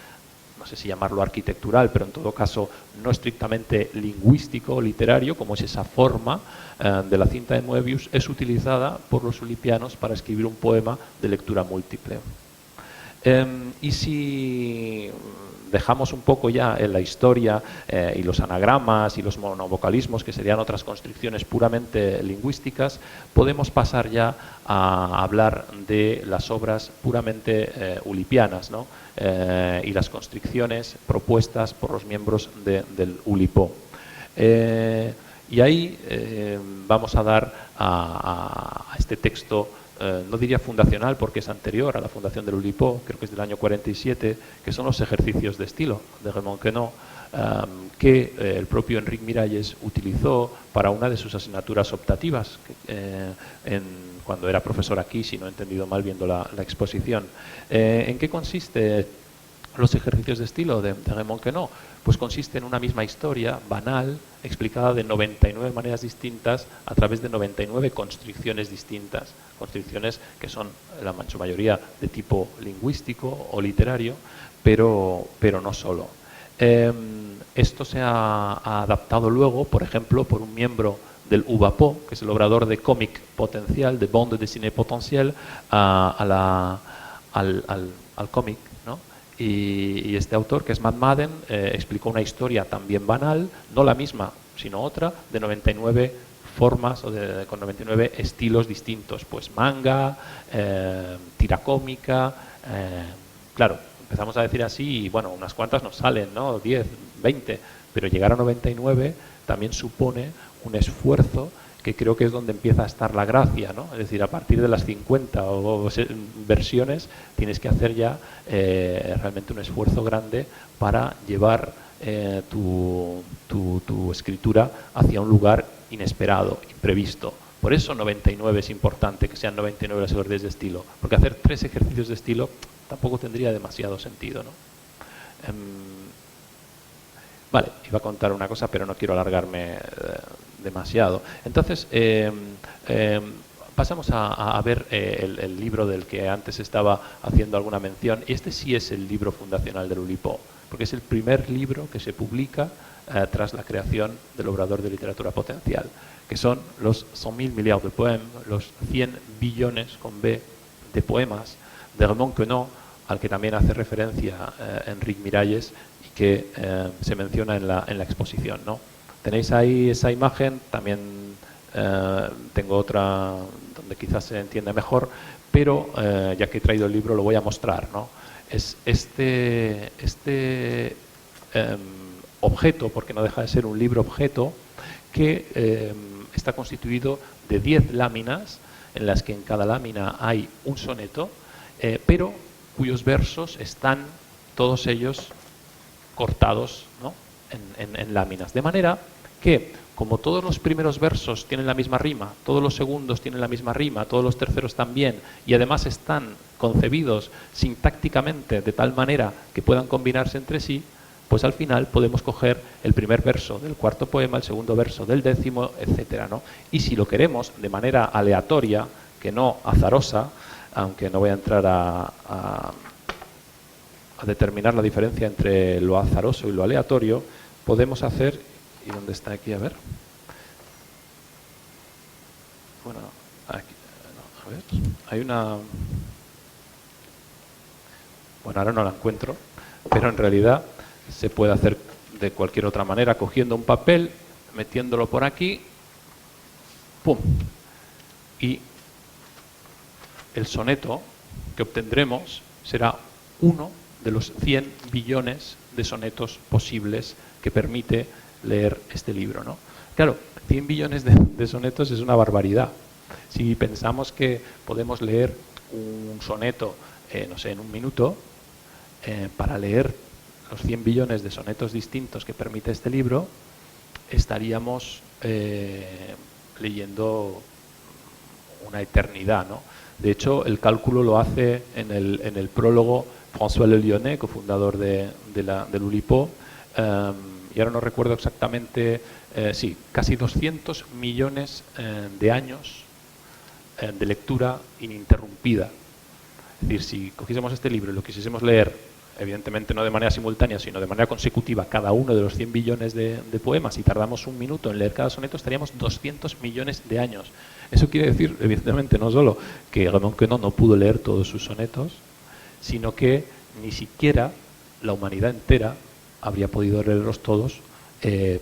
no sé si llamarlo arquitectural, pero en todo caso no estrictamente lingüístico o literario, como es esa forma de la cinta de Moebius, es utilizada por los ulipianos para escribir un poema de lectura múltiple. Y si dejamos un poco ya en la historia y los anagramas y los monovocalismos, que serían otras construcciones puramente lingüísticas, podemos pasar ya a hablar de las obras puramente ulipianas, ¿no? Y las construcciones propuestas por los miembros del Ulipo. Y ahí vamos a dar a este texto, no diría fundacional porque es anterior a la fundación del Ulipo, creo que es del año 47, que son los ejercicios de estilo de Raymond Queneau, que el propio Enric Miralles utilizó para una de sus asignaturas optativas, cuando era profesor aquí, si no he entendido mal viendo la exposición. ¿En qué consiste los ejercicios de estilo de Raymond Queneau? Pues consiste en una misma historia banal, explicada de 99 maneras distintas a través de 99 constricciones distintas, constricciones que son la su mayoría de tipo lingüístico o literario, pero no solo. Esto se ha adaptado luego, por ejemplo, por un miembro del UBAPO, que es el obrador de cómic potencial, de bande dessinée potentiel, al cómic, ¿no? Y este autor, que es Matt Madden, explicó una historia también banal, no la misma, sino otra, de 99 formas o con 99 estilos distintos, pues manga, tira cómica, claro, empezamos a decir así y bueno, unas cuantas nos salen, ¿no? 10, 20, pero llegar a 99 también supone un esfuerzo que creo que es donde empieza a estar la gracia, ¿no? Es decir, a partir de las 50 versiones tienes que hacer ya realmente un esfuerzo grande para llevar tu escritura hacia un lugar inesperado, imprevisto. Por eso 99 es importante, que sean 99 los ejercicios de estilo, porque hacer 3 ejercicios de estilo tampoco tendría demasiado sentido, ¿no? Vale, iba a contar una cosa, pero no quiero alargarme demasiado. Entonces, pasamos a ver el libro del que antes estaba haciendo alguna mención. Y este sí es el libro fundacional del Ulipo, porque es el primer libro que se publica tras la creación del Obrador de Literatura Potencial, que son los 100.000 milliards de poèmes, los 100 billones con B de poemas de Raymond Queneau, al que también hace referencia Enric Miralles y que se menciona en la exposición, ¿no? Tenéis ahí esa imagen, también tengo otra donde quizás se entienda mejor, pero ya que he traído el libro lo voy a mostrar, ¿no? Es este objeto, porque no deja de ser un libro objeto, que está constituido de 10 láminas, en las que en cada lámina hay un soneto, pero cuyos versos están todos ellos cortados, ¿no? en láminas. De manera que, como todos los primeros versos tienen la misma rima, todos los segundos tienen la misma rima, todos los terceros también, y además están concebidos sintácticamente de tal manera que puedan combinarse entre sí, pues al final podemos coger el primer verso del cuarto poema, el segundo verso del 10º, etcétera, ¿no? Y si lo queremos de manera aleatoria, que no azarosa, aunque no voy a entrar a determinar la diferencia entre lo azaroso y lo aleatorio, podemos hacer, ¿y dónde está aquí? A ver. Bueno, aquí, no, a ver, hay una... Bueno, ahora no la encuentro, pero en realidad se puede hacer de cualquier otra manera, cogiendo un papel, metiéndolo por aquí, ¡pum! Y el soneto que obtendremos será uno de los 100 billones de sonetos posibles que permite leer este libro, ¿no? Claro, 100 billones de sonetos es una barbaridad. Si pensamos que podemos leer un soneto, no sé, en un minuto, para leer los 100 billones de sonetos distintos que permite este libro, estaríamos leyendo una eternidad, ¿no? De hecho, el cálculo lo hace en el prólogo François Le Lyonnais, cofundador del Ulipo, y ahora no recuerdo exactamente, sí, casi 200 millones de años de lectura ininterrumpida. Es decir, si cogiésemos este libro y lo quisiésemos leer evidentemente no de manera simultánea, sino de manera consecutiva, cada uno de los 100 billones de poemas, y tardamos un minuto en leer cada soneto, estaríamos 200 millones de años. Eso quiere decir, evidentemente, no solo que Raymond Queneau no pudo leer todos sus sonetos, sino que ni siquiera la humanidad entera habría podido leerlos todos,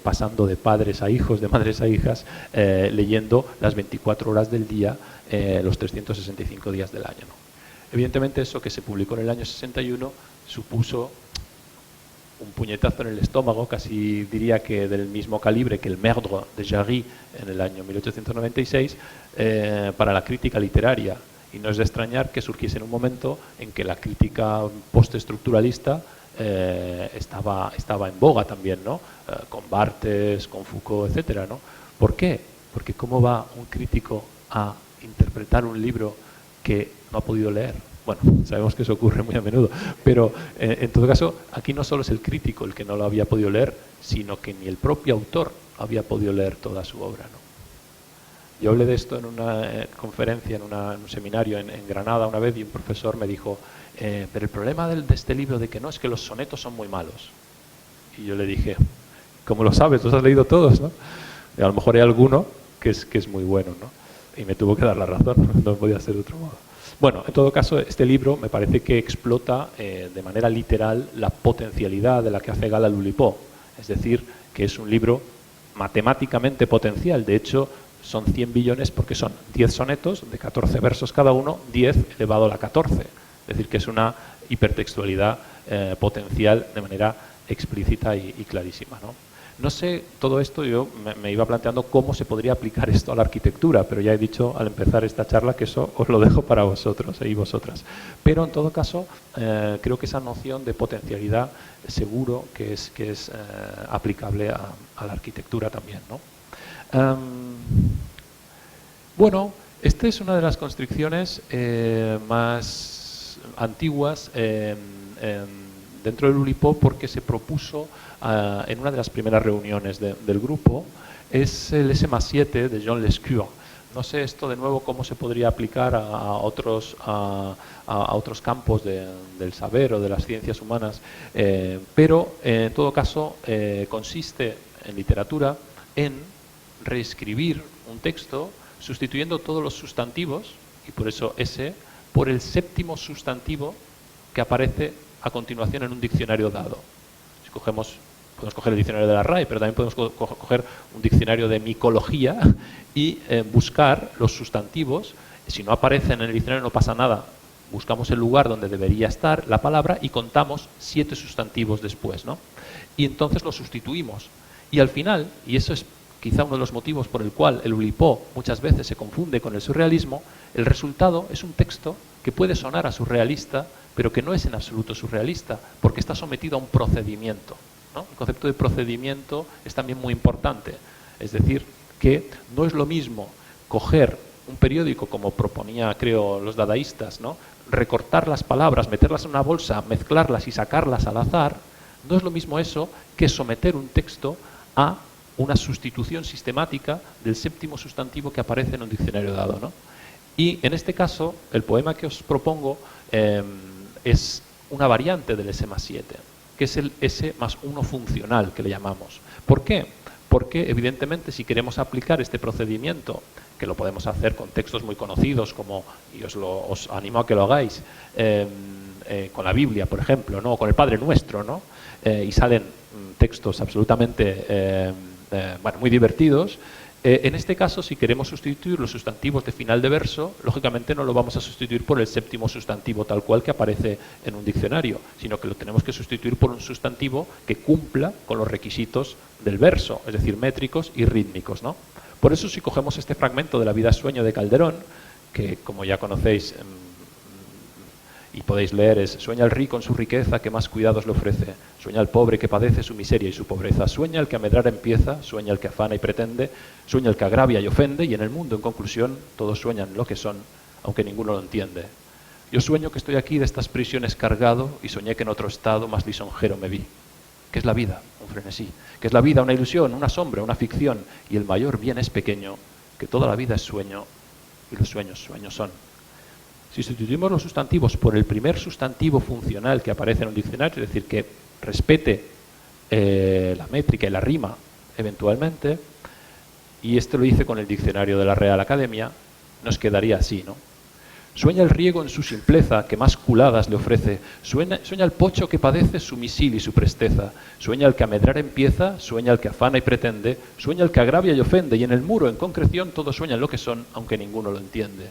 pasando de padres a hijos, de madres a hijas, leyendo las 24 horas del día, los 365 días del año, ¿no? Evidentemente eso que se publicó en el año 61 supuso un puñetazo en el estómago, casi diría que del mismo calibre que el Merdre de Jarry en el año 1896, para la crítica literaria. Y no es de extrañar que surgiese en un momento en que la crítica postestructuralista estaba en boga también, ¿no? Con Barthes, con Foucault, etcétera, ¿no? ¿Por qué? Porque ¿cómo va un crítico a interpretar un libro que no ha podido leer? Bueno, sabemos que eso ocurre muy a menudo, pero en todo caso, aquí no solo es el crítico el que no lo había podido leer, sino que ni el propio autor había podido leer toda su obra, ¿no? Yo hablé de esto en una conferencia, en un seminario en Granada una vez, y un profesor me dijo, pero el problema de este libro de que no es que los sonetos son muy malos. Y yo le dije, ¿cómo lo sabes? Los has leído todos, ¿no? Y a lo mejor hay alguno que es muy bueno, ¿no? Y me tuvo que dar la razón, no podía ser de otro modo. Bueno, en todo caso, este libro me parece que explota de manera literal la potencialidad de la que hace gala L'Oulipo. Es decir, que es un libro matemáticamente potencial. De hecho, son 100 billones porque son 10 sonetos de 14 versos cada uno, 10 elevado a la 14. Es decir, que es una hipertextualidad potencial de manera explícita y clarísima, ¿no? No sé, todo esto yo me iba planteando cómo se podría aplicar esto a la arquitectura, pero ya he dicho al empezar esta charla que eso os lo dejo para vosotros y vosotras. Pero en todo caso, creo que esa noción de potencialidad seguro que es aplicable a la arquitectura también, ¿no? Bueno, esta es una de las constricciones más antiguas dentro del Oulipo, porque se propuso en una de las primeras reuniones del grupo. Es el S+7 de Jean Lescure. No sé esto de nuevo cómo se podría aplicar a otros campos del saber o de las ciencias humanas, pero en todo caso consiste en literatura en reescribir un texto sustituyendo todos los sustantivos, y por eso S, por el séptimo sustantivo que aparece a continuación en un diccionario dado. Si podemos coger el diccionario de la RAE, pero también podemos coger un diccionario de micología y buscar los sustantivos. Si no aparecen en el diccionario no pasa nada, buscamos el lugar donde debería estar la palabra y contamos 7 sustantivos después, ¿no? Y entonces los sustituimos. Y al final, y eso es quizá uno de los motivos por el cual el Oulipo muchas veces se confunde con el surrealismo, el resultado es un texto que puede sonar a surrealista, pero que no es en absoluto surrealista, porque está sometido a un procedimiento, ¿no? El concepto de procedimiento es también muy importante. Es decir, que no es lo mismo coger un periódico, como proponía, creo, los dadaístas, ¿no? Recortar las palabras, meterlas en una bolsa, mezclarlas y sacarlas al azar. No es lo mismo eso que someter un texto a una sustitución sistemática del séptimo sustantivo que aparece en un diccionario dado, ¿no? Y en este caso, el poema que os propongo es una variante del S+7, que es el S+1 funcional, que le llamamos. ¿Por qué? Porque, evidentemente, si queremos aplicar este procedimiento, que lo podemos hacer con textos muy conocidos, como, y os animo a que lo hagáis, con la Biblia, por ejemplo, ¿no? O con el Padre Nuestro, ¿no? Y salen textos absolutamente muy divertidos. En este caso, si queremos sustituir los sustantivos de final de verso, lógicamente no lo vamos a sustituir por el séptimo sustantivo tal cual que aparece en un diccionario, sino que lo tenemos que sustituir por un sustantivo que cumpla con los requisitos del verso, es decir, métricos y rítmicos, ¿no? Por eso, si cogemos este fragmento de La vida sueño de Calderón, que como ya conocéis y podéis leer, es: sueña el rico en su riqueza que más cuidados le ofrece, sueña el pobre que padece su miseria y su pobreza, sueña el que a medrar empieza, sueña el que afana y pretende, sueña el que agravia y ofende, y en el mundo, en conclusión, todos sueñan lo que son, aunque ninguno lo entiende. Yo sueño que estoy aquí de estas prisiones cargado, y soñé que en otro estado más lisonjero me vi. ¿Qué es la vida? Un frenesí. ¿Qué es la vida? Una ilusión, una sombra, una ficción, y el mayor bien es pequeño, que toda la vida es sueño, y los sueños, sueños son. Si sustituimos los sustantivos por el primer sustantivo funcional que aparece en un diccionario, es decir, que respete la métrica y la rima eventualmente, y esto lo hice con el diccionario de la Real Academia, nos quedaría así, ¿no? Sueña el riego en su simpleza, que más culadas le ofrece. Sueña el pocho que padece su misil y su presteza. Sueña el que a medrar empieza, sueña el que afana y pretende, sueña el que agravia y ofende, y en el muro, en concreción, todos sueñan lo que son, aunque ninguno lo entiende.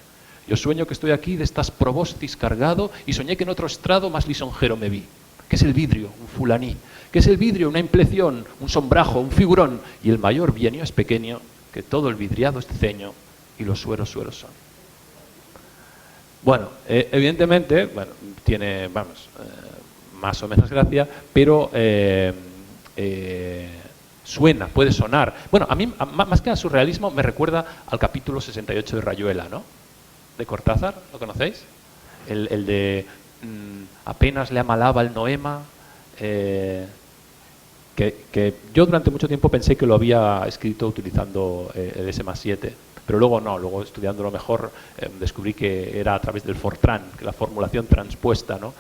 Yo sueño que estoy aquí de estas proboscis cargado, y soñé que en otro estrado más lisonjero me vi. ¿Qué es el vidrio? Un fulaní. ¿Qué es el vidrio? Una impleción, un sombrajo, un figurón. Y el mayor bienio es pequeño, que todo el vidriado es ceño, y los sueros son. Bueno, evidentemente, bueno, tiene, vamos, más o menos gracia, pero suena, puede sonar. Bueno, a mí, más que al surrealismo, me recuerda al capítulo 68 de Rayuela, ¿no? De Cortázar, ¿lo conocéis? El de apenas le amalaba el noema, que yo durante mucho tiempo pensé que lo había escrito utilizando el S+7. Pero luego no, luego estudiándolo mejor descubrí que era a través del Fortran, que la formulación transpuesta, ¿no?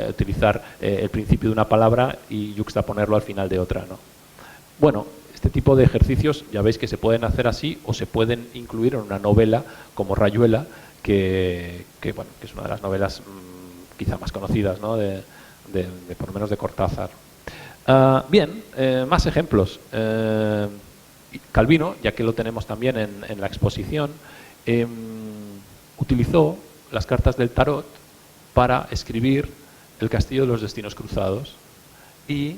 Utilizar el principio de una palabra y yuxtaponerlo al final de otra, ¿no? Bueno, este tipo de ejercicios ya veis que se pueden hacer así o se pueden incluir en una novela como Rayuela, bueno, que es una de las novelas quizá más conocidas, ¿no? Por lo menos de Cortázar. Bien, más ejemplos. Calvino, ya que lo tenemos también en la exposición, utilizó las cartas del tarot para escribir El Castillo de los Destinos Cruzados. Y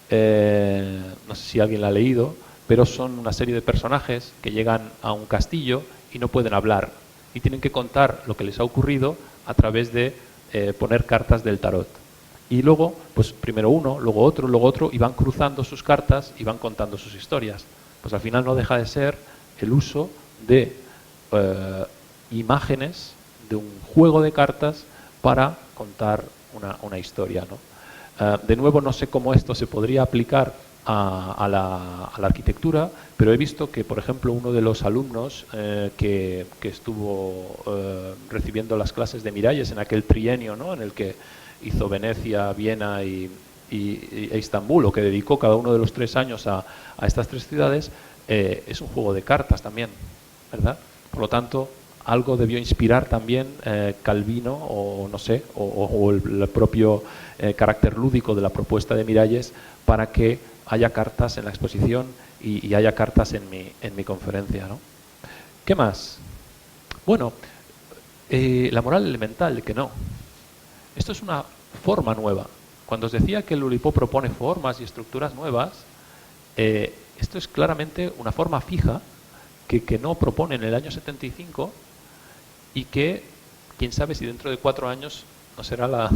no sé si alguien la ha leído, pero son una serie de personajes que llegan a un castillo y no pueden hablar y tienen que contar lo que les ha ocurrido a través de poner cartas del tarot. Y luego, pues primero uno, luego otro, y van cruzando sus cartas y van contando sus historias. Pues al final no deja de ser el uso de imágenes, de un juego de cartas para contar una historia, ¿no? De nuevo, no sé cómo esto se podría aplicar a la arquitectura, pero he visto que, por ejemplo, uno de los alumnos que estuvo recibiendo las clases de Miralles en aquel trienio, ¿no? En el que hizo Venecia, Viena e Istambul, o que dedicó cada uno de los 3 años a estas 3 ciudades, es un juego de cartas también, ¿verdad? Por lo tanto, algo debió inspirar también Calvino, o no sé, o el propio carácter lúdico de la propuesta de Miralles para que haya cartas en la exposición y haya cartas en mi conferencia, ¿no? ¿Qué más? Bueno, la moral elemental, de que no. Esto es una forma nueva. Cuando os decía que el Oulipo propone formas y estructuras nuevas, esto es claramente una forma fija que no propone en el año 75 y que, quién sabe si dentro de 4 años no será la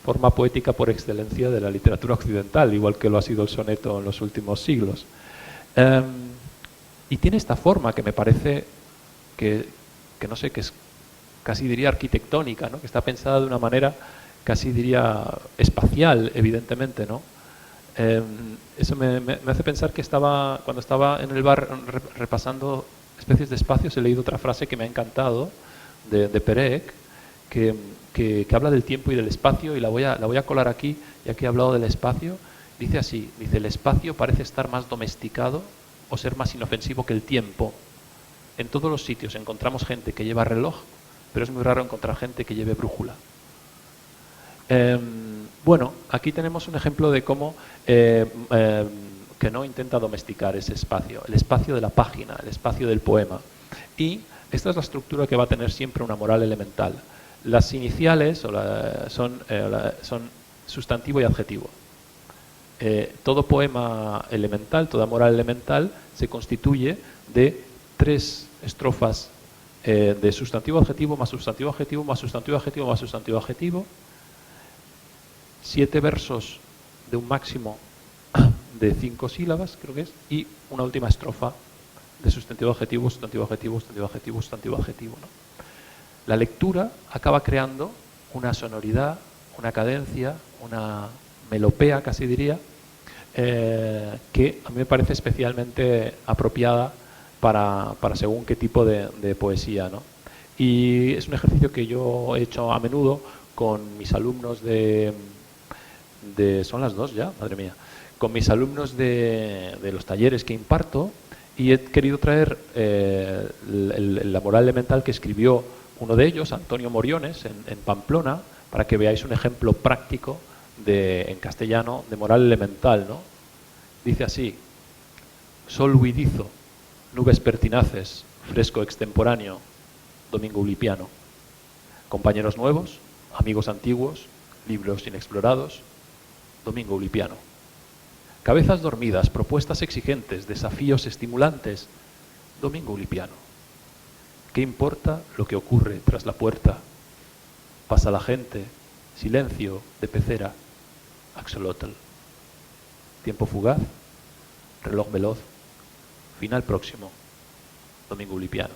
forma poética por excelencia de la literatura occidental, igual que lo ha sido el soneto en los últimos siglos. Y tiene esta forma que me parece que no sé, que es casi diría arquitectónica, ¿no? Que está pensada de una manera casi diría espacial, evidentemente, ¿no? Eso me hace pensar que cuando estaba en el bar repasando especies de espacios, he leído otra frase que me ha encantado de Perec, que habla del tiempo y del espacio, y la voy a colar aquí, ya que he hablado del espacio. Dice así, dice: el espacio parece estar más domesticado o ser más inofensivo que el tiempo. En todos los sitios encontramos gente que lleva reloj, pero es muy raro encontrar gente que lleve brújula. Bueno, aquí tenemos un ejemplo de cómo que no intenta domesticar ese espacio, el espacio de la página, el espacio del poema. Y esta es la estructura que va a tener siempre una moral elemental. Las iniciales son sustantivo y adjetivo. Todo poema elemental, toda moral elemental, se constituye de 3 estrofas de sustantivo adjetivo más sustantivo adjetivo más sustantivo adjetivo más sustantivo adjetivo, 7 versos de un máximo de 5 sílabas, creo que es, y una última estrofa de sustantivo adjetivo, sustantivo adjetivo, sustantivo adjetivo, sustantivo adjetivo, ¿no? La lectura acaba creando una sonoridad, una cadencia, una melopea, casi diría, que a mí me parece especialmente apropiada para según qué tipo de poesía, ¿no? Y es un ejercicio que yo he hecho a menudo con mis alumnos son las 2 ya, madre mía, con mis alumnos de los talleres que imparto, y he querido traer la moral elemental que escribió uno de ellos, Antonio Moriones, en Pamplona, para que veáis un ejemplo práctico en castellano de moral elemental, ¿no? Dice así: sol huidizo, nubes pertinaces, fresco extemporáneo, domingo ulipiano. Compañeros nuevos, amigos antiguos, libros inexplorados, domingo ulipiano. Cabezas dormidas, propuestas exigentes, desafíos estimulantes, domingo ulipiano. ¿Qué importa lo que ocurre tras la puerta? Pasa la gente, silencio de pecera, axolotl. Tiempo fugaz, reloj veloz, final próximo, domingo ulipiano.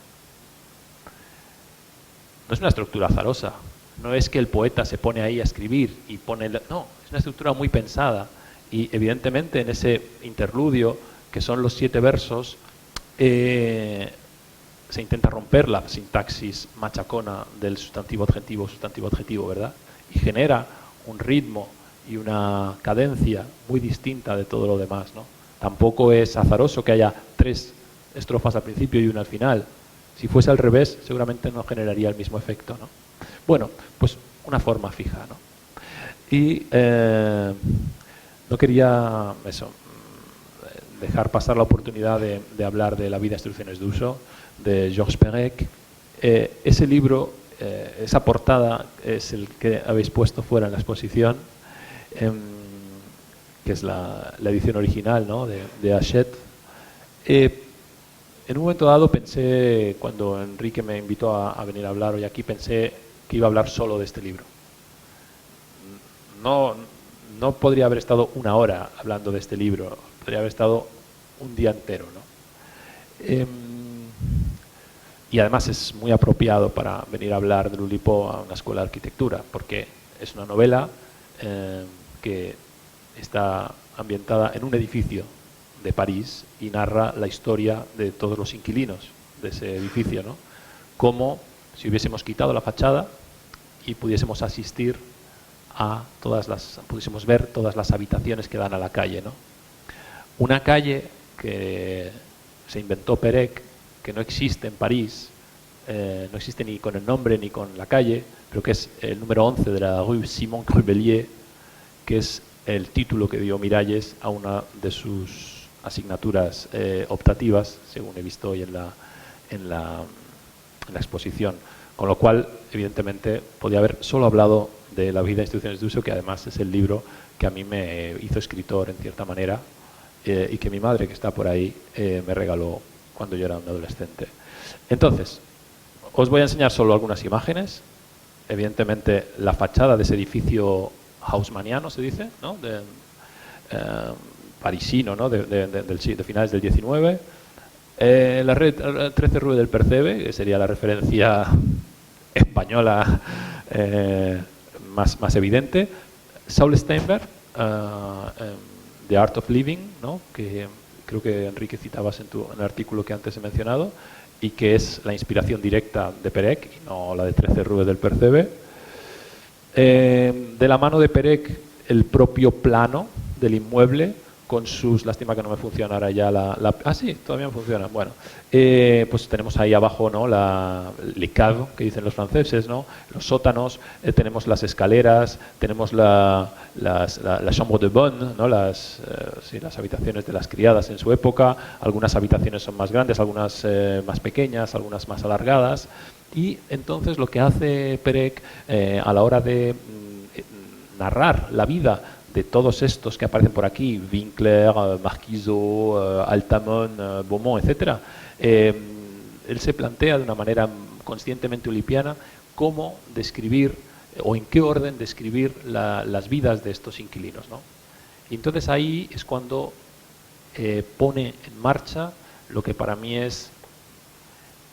No es una estructura azarosa, no es que el poeta se pone ahí a escribir y pone... No, es una estructura muy pensada, y evidentemente en ese interludio, que son los 7 versos, se intenta romper la sintaxis machacona del sustantivo-adjetivo, ¿verdad? Y genera un ritmo y una cadencia muy distinta de todo lo demás, ¿no? Tampoco es azaroso que haya 3 estrofas al principio y una al final. Si fuese al revés, seguramente no generaría el mismo efecto, ¿no? Bueno, pues una forma fija, ¿no? Y no quería dejar pasar la oportunidad de hablar de La vida, instrucciones de uso, de Georges Perec. Ese libro, esa portada, es el que habéis puesto fuera en la exposición, que es la edición original, ¿no?, de Hachette. En un momento dado pensé, cuando Enrique me invitó a venir a hablar hoy aquí, pensé que iba a hablar solo de este libro. No podría haber estado una hora hablando de este libro, podría haber estado un día entero, ¿no? Y además es muy apropiado para venir a hablar de Oulipo a una escuela de arquitectura, porque es una novela que está ambientada en un edificio de París y narra la historia de todos los inquilinos de ese edificio, ¿no? Como si hubiésemos quitado la fachada y pudiésemos asistir a pudiésemos ver todas las habitaciones que dan a la calle, ¿no? Una calle que se inventó Perec, que no existe en París, no existe ni con el nombre ni con la calle, pero que es el número 11 de la rue Simon Crubelier, que es el título que dio Miralles a una de sus asignaturas optativas, según he visto hoy en la exposición. Con lo cual, evidentemente, podía haber solo hablado de La vida, instrucciones de uso, que además es el libro que a mí me hizo escritor en cierta manera, y que mi madre, que está por ahí, me regaló cuando yo era un adolescente. Entonces, os voy a enseñar solo algunas imágenes. Evidentemente, la fachada de ese edificio haussmanniano, se dice, ¿no?, parisino, ¿no?, de finales del 19. La 13 Rue del Percebe, que sería la referencia española más evidente. Saul Steinberg, The Art of Living, ¿no?, que creo que Enrique citabas en el artículo que antes he mencionado, y que es la inspiración directa de Perec y no la de 13 Rue del Percebe. De la mano de Perec, el propio plano del inmueble, con sus... Lástima que no me funciona ahora ya ah, sí, todavía me funciona. Bueno, pues tenemos ahí abajo, ¿no?, les caves, que dicen los franceses, ¿no?, los sótanos, tenemos las escaleras, tenemos la chambre de bonne, ¿no?, sí, las habitaciones de las criadas en su época. Algunas habitaciones son más grandes, algunas más pequeñas, algunas más alargadas. Y entonces lo que hace Perec a la hora de narrar la vida de todos estos que aparecen por aquí, Winkler, Marquisot, Altamont, Beaumont, etc., él se plantea de una manera conscientemente ulipiana cómo describir o en qué orden describir las vidas de estos inquilinos, ¿no? Y entonces ahí es cuando pone en marcha lo que para mí es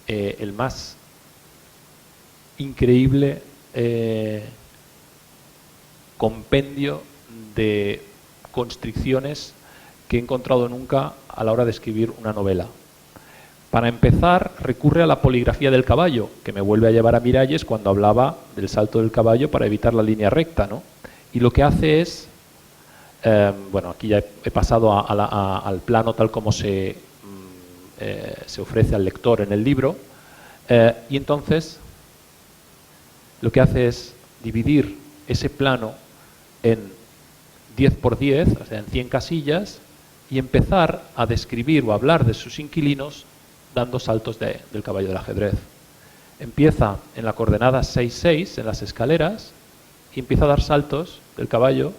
el más increíble compendio de constricciones que he encontrado nunca a la hora de escribir una novela. Para empezar, recurre a la poligrafía del caballo, que me vuelve a llevar a Miralles cuando hablaba del salto del caballo para evitar la línea recta, ¿no? Y lo que hace es, bueno, aquí ya he pasado al plano tal como se ofrece al lector en el libro, y entonces lo que hace es dividir ese plano en 10 por 10, o sea, en 100 casillas, y empezar a describir o a hablar de sus inquilinos dando saltos del caballo del ajedrez. Empieza en la coordenada 6-6, en las escaleras, y empieza a dar saltos del caballo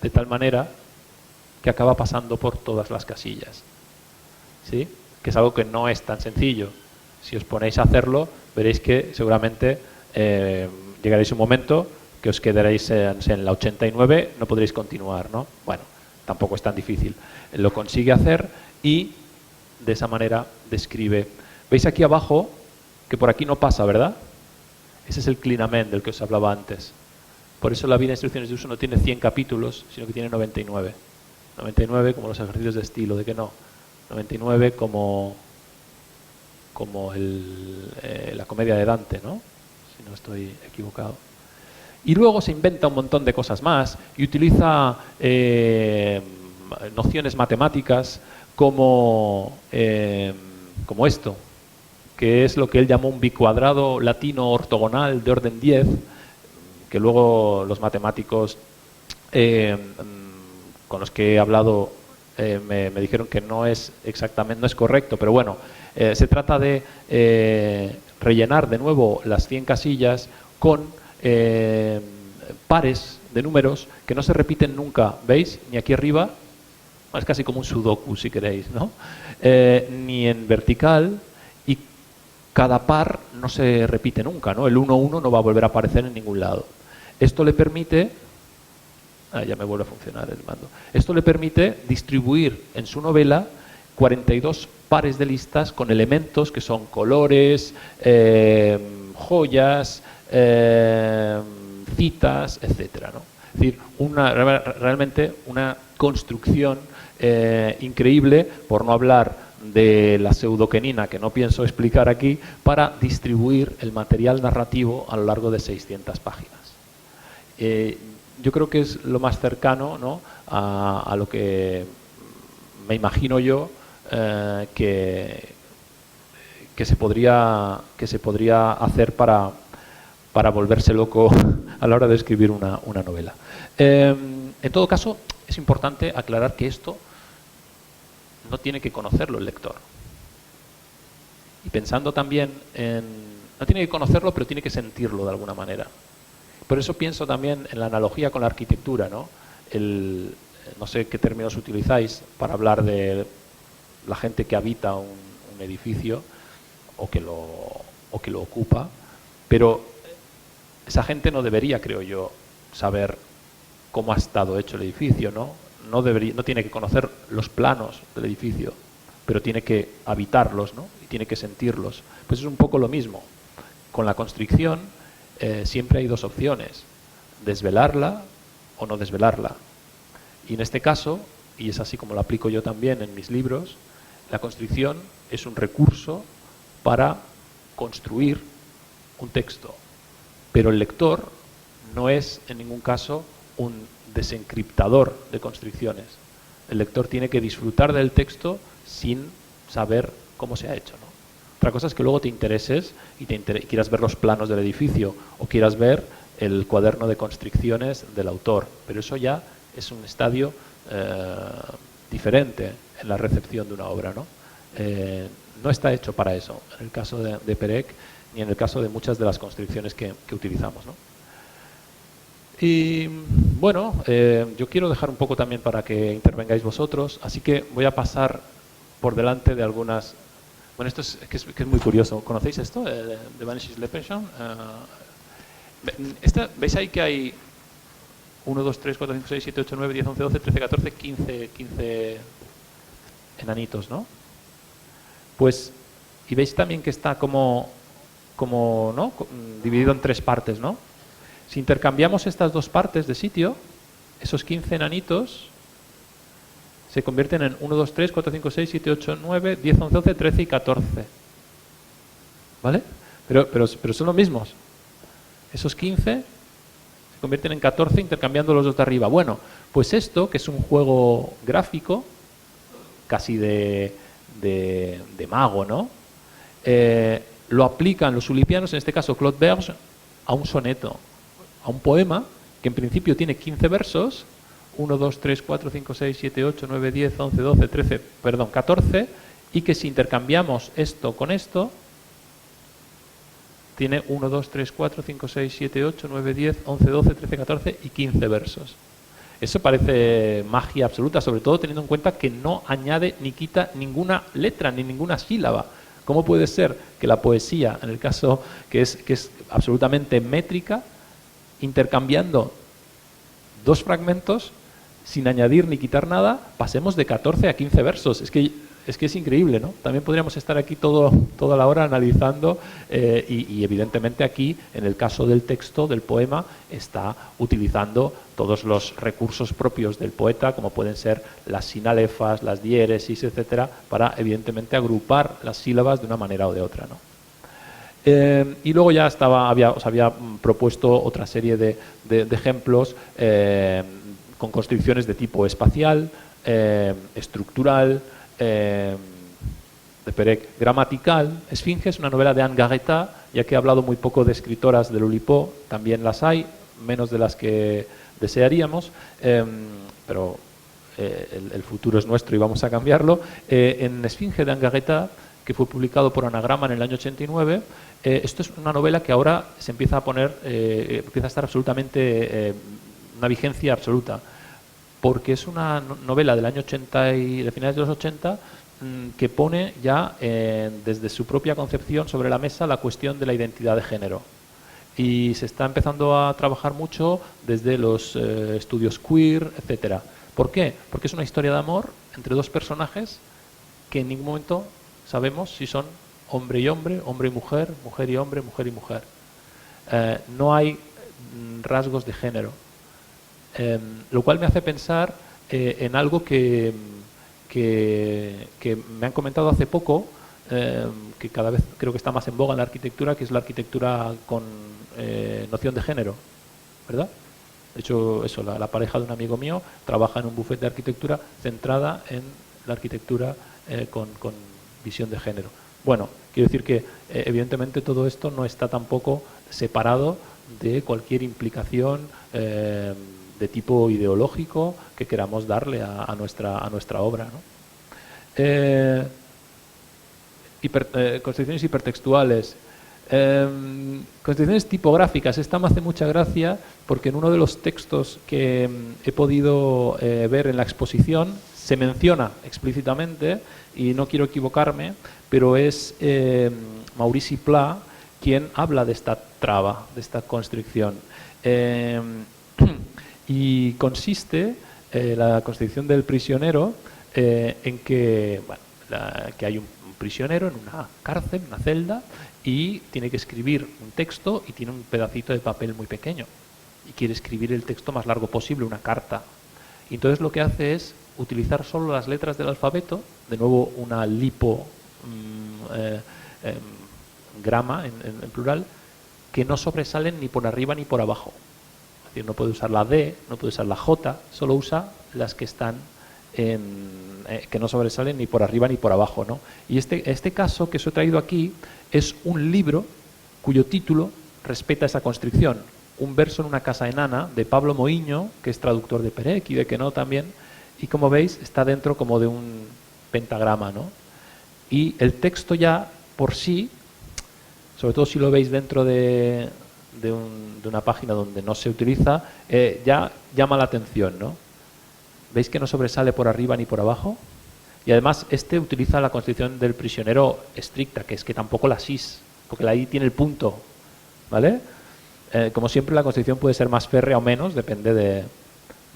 de tal manera que acaba pasando por todas las casillas. ¿Sí? Que es algo que no es tan sencillo. Si os ponéis a hacerlo, veréis que seguramente llegaréis a un momento que os quedaréis en la 89, no podréis continuar, ¿no? Bueno, tampoco es tan difícil. Lo consigue hacer y de esa manera describe. ¿Veis aquí abajo que por aquí no pasa, verdad? Ese es el clinament del que os hablaba antes. Por eso la vida de instrucciones de uso no tiene 100 capítulos, sino que tiene 99. 99 como los ejercicios de estilo, ¿de qué no? 99 como la comedia de Dante, ¿no? Si no estoy equivocado. Y luego se inventa un montón de cosas más y utiliza nociones matemáticas como esto, que es lo que él llamó un bicuadrado latino ortogonal de orden 10, que luego los matemáticos con los que he hablado me dijeron que no es exactamente, no es correcto, pero bueno, se trata de rellenar de nuevo las 100 casillas con pares de números que no se repiten nunca, ¿veis? Ni aquí arriba, es casi como un sudoku si queréis, ¿no? Ni en vertical, y cada par no se repite nunca, ¿no? El 1-1 no va a volver a aparecer en ningún lado. Esto le permite, ya me vuelve a funcionar el mando, esto le permite distribuir en su novela 42 pares de listas con elementos que son colores, joyas, citas, etcétera, ¿no? Es decir, realmente una construcción increíble, por no hablar de la pseudoquenina, que no pienso explicar aquí, para distribuir el material narrativo a lo largo de 600 páginas. Yo creo que es lo más cercano, ¿no?, a lo que me imagino yo que se podría hacer para volverse loco a la hora de escribir una novela. En todo caso, es importante aclarar que esto no tiene que conocerlo el lector. Y pensando también no tiene que conocerlo, pero tiene que sentirlo de alguna manera. Por eso pienso también en la analogía con la arquitectura, ¿no? No sé qué términos utilizáis para hablar de la gente que habita un edificio o que lo ocupa, pero esa gente no debería, creo yo, saber cómo ha estado hecho el edificio, ¿no? No tiene que conocer los planos del edificio, pero tiene que habitarlos, ¿no? Y tiene que sentirlos. Pues es un poco lo mismo. Con la constricción siempre hay dos opciones: desvelarla o no desvelarla. Y en este caso, y es así como lo aplico yo también en mis libros, la constricción es un recurso para construir un texto. Pero el lector no es en ningún caso un desencriptador de constricciones. El lector tiene que disfrutar del texto sin saber cómo se ha hecho, ¿no? Otra cosa es que luego te intereses y quieras ver los planos del edificio o quieras ver el cuaderno de constricciones del autor, pero eso ya es un estadio diferente en la recepción de una obra, ¿no? No está hecho para eso, en el caso de Perec, ni en el caso de muchas de las constricciones que utilizamos, ¿no? Y bueno, yo quiero dejar un poco también para que intervengáis vosotros, así que voy a pasar por delante de algunas. Bueno, esto es muy curioso. ¿Conocéis esto? The Vanishes Leprechaun. ¿Veis ahí que hay 1, 2, 3, 4, 5, 6, 7, 8, 9, 10, 11, 12, 13, 14, 15 enanitos, ¿no? Pues, y veis también que está como ¿no?, dividido en 3 partes, ¿no? Si intercambiamos estas 2 partes de sitio, esos 15 enanitos se convierten en 1, 2, 3, 4, 5, 6, 7, 8, 9, 10, 11, 12, 13 y 14. ¿Vale? Pero son los mismos. Esos 15 se convierten en 14 intercambiando los dos de arriba. Bueno, pues esto, que es un juego gráfico, casi de mago, ¿no? Lo aplican los ulipianos, en este caso Claude Berge, a un soneto, a un poema que en principio tiene 15 versos, 1, 2, 3, 4, 5, 6, 7, 8, 9, 10, 11, 12, 13, perdón, 14, y que si intercambiamos esto con esto, tiene 1, 2, 3, 4, 5, 6, 7, 8, 9, 10, 11, 12, 13, 14 y 15 versos. Eso parece magia absoluta, sobre todo teniendo en cuenta que no añade ni quita ninguna letra ni ninguna sílaba. ¿Cómo puede ser que la poesía, en el caso que es absolutamente métrica, intercambiando dos fragmentos, sin añadir ni quitar nada, pasemos de 14 a 15 versos? Es que es increíble, ¿no? También podríamos estar aquí toda la hora analizando y evidentemente aquí, en el caso del texto, del poema, está utilizando todos los recursos propios del poeta, como pueden ser las sinalefas, las diéresis, etcétera, para evidentemente agrupar las sílabas de una manera o de otra, ¿no? Y luego ya os había propuesto otra serie de ejemplos con construcciones de tipo espacial, estructural, de Perec, gramatical. Esfinge es una novela de Anne Garreta, ya que he hablado muy poco de escritoras del Oulipo, también las hay, menos de las que desearíamos, pero el futuro es nuestro y vamos a cambiarlo. En Esfinge de Anne Garreta, que fue publicado por Anagrama en el año 89, esto es una novela que ahora se empieza a poner, empieza a estar absolutamente, una vigencia absoluta, porque es una novela del año 80 y de finales de los 80 que pone ya desde su propia concepción sobre la mesa la cuestión de la identidad de género. Y se está empezando a trabajar mucho desde los estudios queer, etcétera. ¿Por qué? Porque es una historia de amor entre dos personajes que en ningún momento sabemos si son hombre y hombre y mujer, mujer y hombre, mujer y mujer. No hay rasgos de género. Lo cual me hace pensar en algo que me han comentado hace poco, que cada vez creo que está más en boga en la arquitectura, que es la arquitectura con noción de género, ¿verdad? De hecho, eso, la pareja de un amigo mío trabaja en un bufete de arquitectura centrada en la arquitectura con visión de género. Bueno, quiero decir que evidentemente todo esto no está tampoco separado de cualquier implicación de tipo ideológico que queramos darle a nuestra obra, ¿no? Construcciones hipertextuales, construcciones tipográficas. Esta me hace mucha gracia porque en uno de los textos que he podido ver en la exposición se menciona explícitamente, y no quiero equivocarme, pero es Maurici Pla quien habla de esta traba, de esta constricción. Y consiste la constricción del prisionero en que, bueno, que hay un prisionero en una cárcel, una celda, y tiene que escribir un texto y tiene un pedacito de papel muy pequeño y quiere escribir el texto más largo posible, una carta. Y entonces lo que hace es utilizar solo las letras del alfabeto, de nuevo una grama en plural, que no sobresalen ni por arriba ni por abajo. Es decir, no puede usar la D, no puede usar la J, solo usa las que están que no sobresalen ni por arriba ni por abajo, ¿no? Y este caso que os he traído aquí es un libro cuyo título respeta esa constricción. Un verso en una casa enana, de Pablo Moiño, que es traductor de Perec y de Queneau también, y como veis está dentro como de un pentagrama, ¿no? Y el texto ya por sí, sobre todo si lo veis dentro de una página donde no se utiliza, ya llama la atención, ¿no? ¿Veis que no sobresale por arriba ni por abajo? Y además utiliza la constricción del prisionero estricta, que es que tampoco la sis, porque la I tiene el punto, ¿vale? Como siempre, la constricción puede ser más férrea o menos, depende de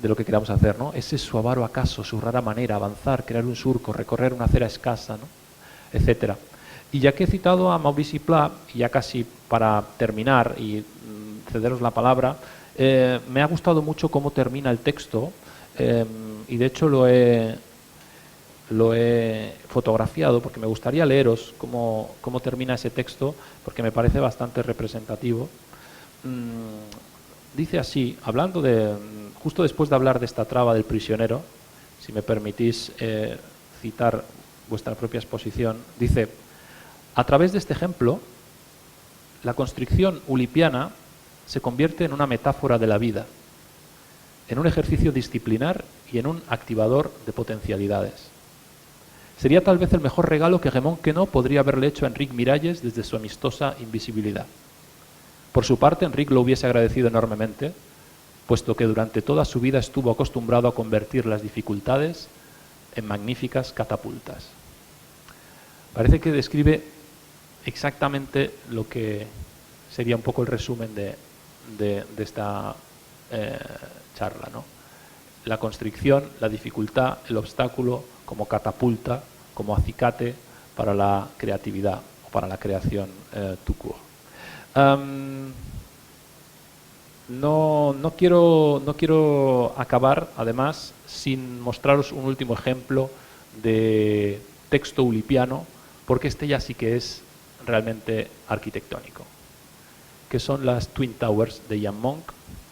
lo que queramos hacer, ¿no? Ese es su avaro acaso, su rara manera, avanzar, crear un surco, recorrer una acera escasa, ¿no? Etcétera. Y ya que he citado a Maurici Pla, y ya casi para terminar y cederos la palabra, me ha gustado mucho cómo termina el texto, y de hecho lo he lo he fotografiado porque me gustaría leeros cómo termina ese texto, porque me parece bastante representativo. Dice así, hablando justo después de hablar de esta traba del prisionero, si me permitís citar vuestra propia exposición, dice: a través de este ejemplo, la constricción ulipiana se convierte en una metáfora de la vida, en un ejercicio disciplinar y en un activador de potencialidades. Sería tal vez el mejor regalo que Raymond Queneau podría haberle hecho a Enrique Miralles desde su amistosa invisibilidad. Por su parte, Enrique lo hubiese agradecido enormemente, puesto que durante toda su vida estuvo acostumbrado a convertir las dificultades en magníficas catapultas. Parece que describe exactamente lo que sería un poco el resumen de esta charla, ¿no? La constricción, la dificultad, el obstáculo como catapulta, como acicate para la creatividad o para la creación tout court. No quiero acabar, además, sin mostraros un último ejemplo de texto ulipiano, porque este ya sí que es realmente arquitectónico, que son las Twin Towers de Ian Monk,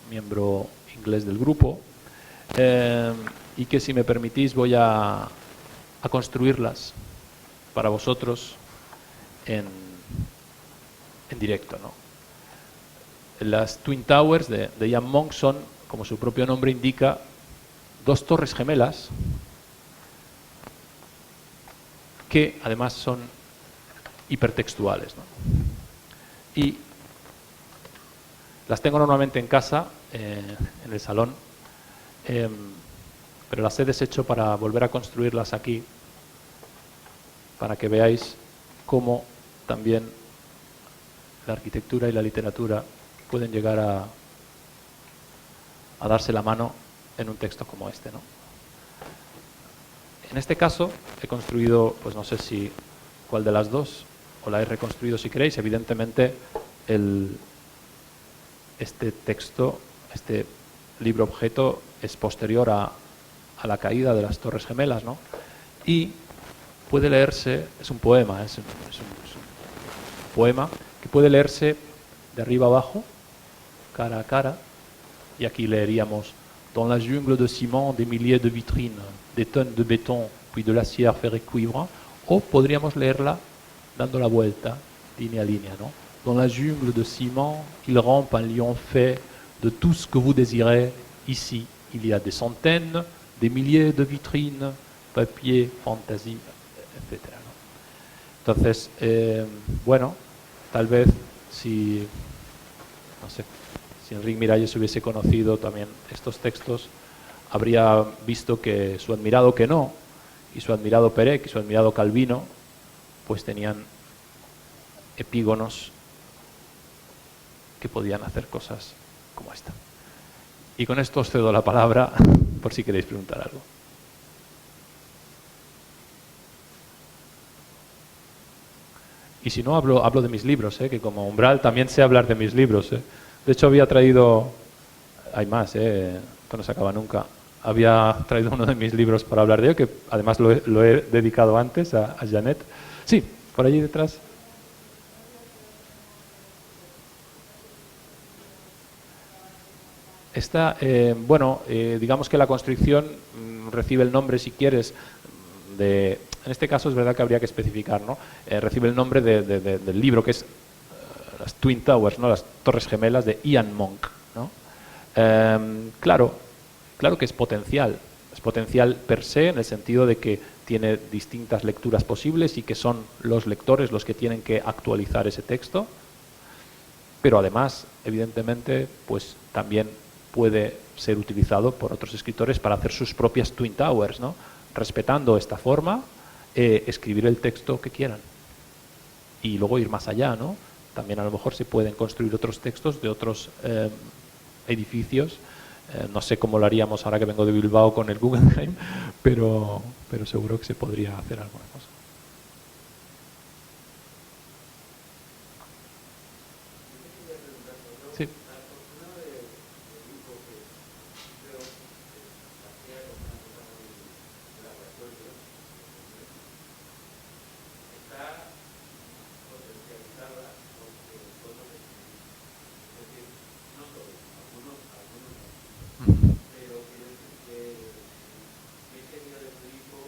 miembro inglés del grupo, y que, si me permitís, voy a construirlas para vosotros en directo, ¿no? Las Twin Towers de Ian Monk son, como su propio nombre indica, dos torres gemelas que además son hipertextuales, ¿no? Y las tengo normalmente en casa, en el salón, pero las he deshecho para volver a construirlas aquí, para que veáis cómo también la arquitectura y la literatura pueden llegar a darse la mano en un texto como este, ¿no? En este caso he construido, pues no sé si cuál de las dos, o la he reconstruido si queréis. Evidentemente este texto, este libro objeto, es posterior a la caída de las Torres Gemelas, ¿no? Y puede leerse, es un poema, es un poema que puede leerse de arriba abajo, cara a cara, y aquí leeríamos: dans la jungle de ciment, des milliers de vitrines, des tonnes de béton, puis de l'acier fer et cuivre. O podríamos leerla dando la vuelta, línea a línea, ¿no? Dans la jungle de ciment, il rampe un lion fait de tout ce que vous désirez. Ici, il y a des centaines, des milliers de vitrines, papier, fantaisie, etc., ¿no? Entonces, bueno, tal vez si, no sé, si Enrique Miralles hubiese conocido también estos textos, habría visto que su admirado Queneau y su admirado Perec y su admirado Calvino pues tenían epígonos que podían hacer cosas como esta. Y con esto os cedo la palabra por si queréis preguntar algo. Y si no, hablo de mis libros, que como umbral también sé hablar de mis libros. De hecho, había traído, hay más, esto no se acaba nunca, había traído uno de mis libros para hablar de ello, que además lo he dedicado antes a Janet. Sí, por allí detrás. Esta, digamos que la constricción recibe el nombre, si quieres, en este caso es verdad que habría que especificar, ¿no? Recibe el nombre del libro, que es las Twin Towers, ¿no? Las Torres Gemelas de Ian Monk, ¿no? Claro que es potencial per se, en el sentido de que tiene distintas lecturas posibles y que son los lectores los que tienen que actualizar ese texto, pero además, evidentemente, pues también puede ser utilizado por otros escritores para hacer sus propias Twin Towers, ¿no? Respetando esta forma, escribir el texto que quieran y luego ir más allá, ¿no? También a lo mejor se pueden construir otros textos de otros edificios. No sé cómo lo haríamos ahora que vengo de Bilbao con el Guggenheim, pero seguro que se podría hacer alguna cosa. Sí. pero quiero decir que qué sería del Tulipo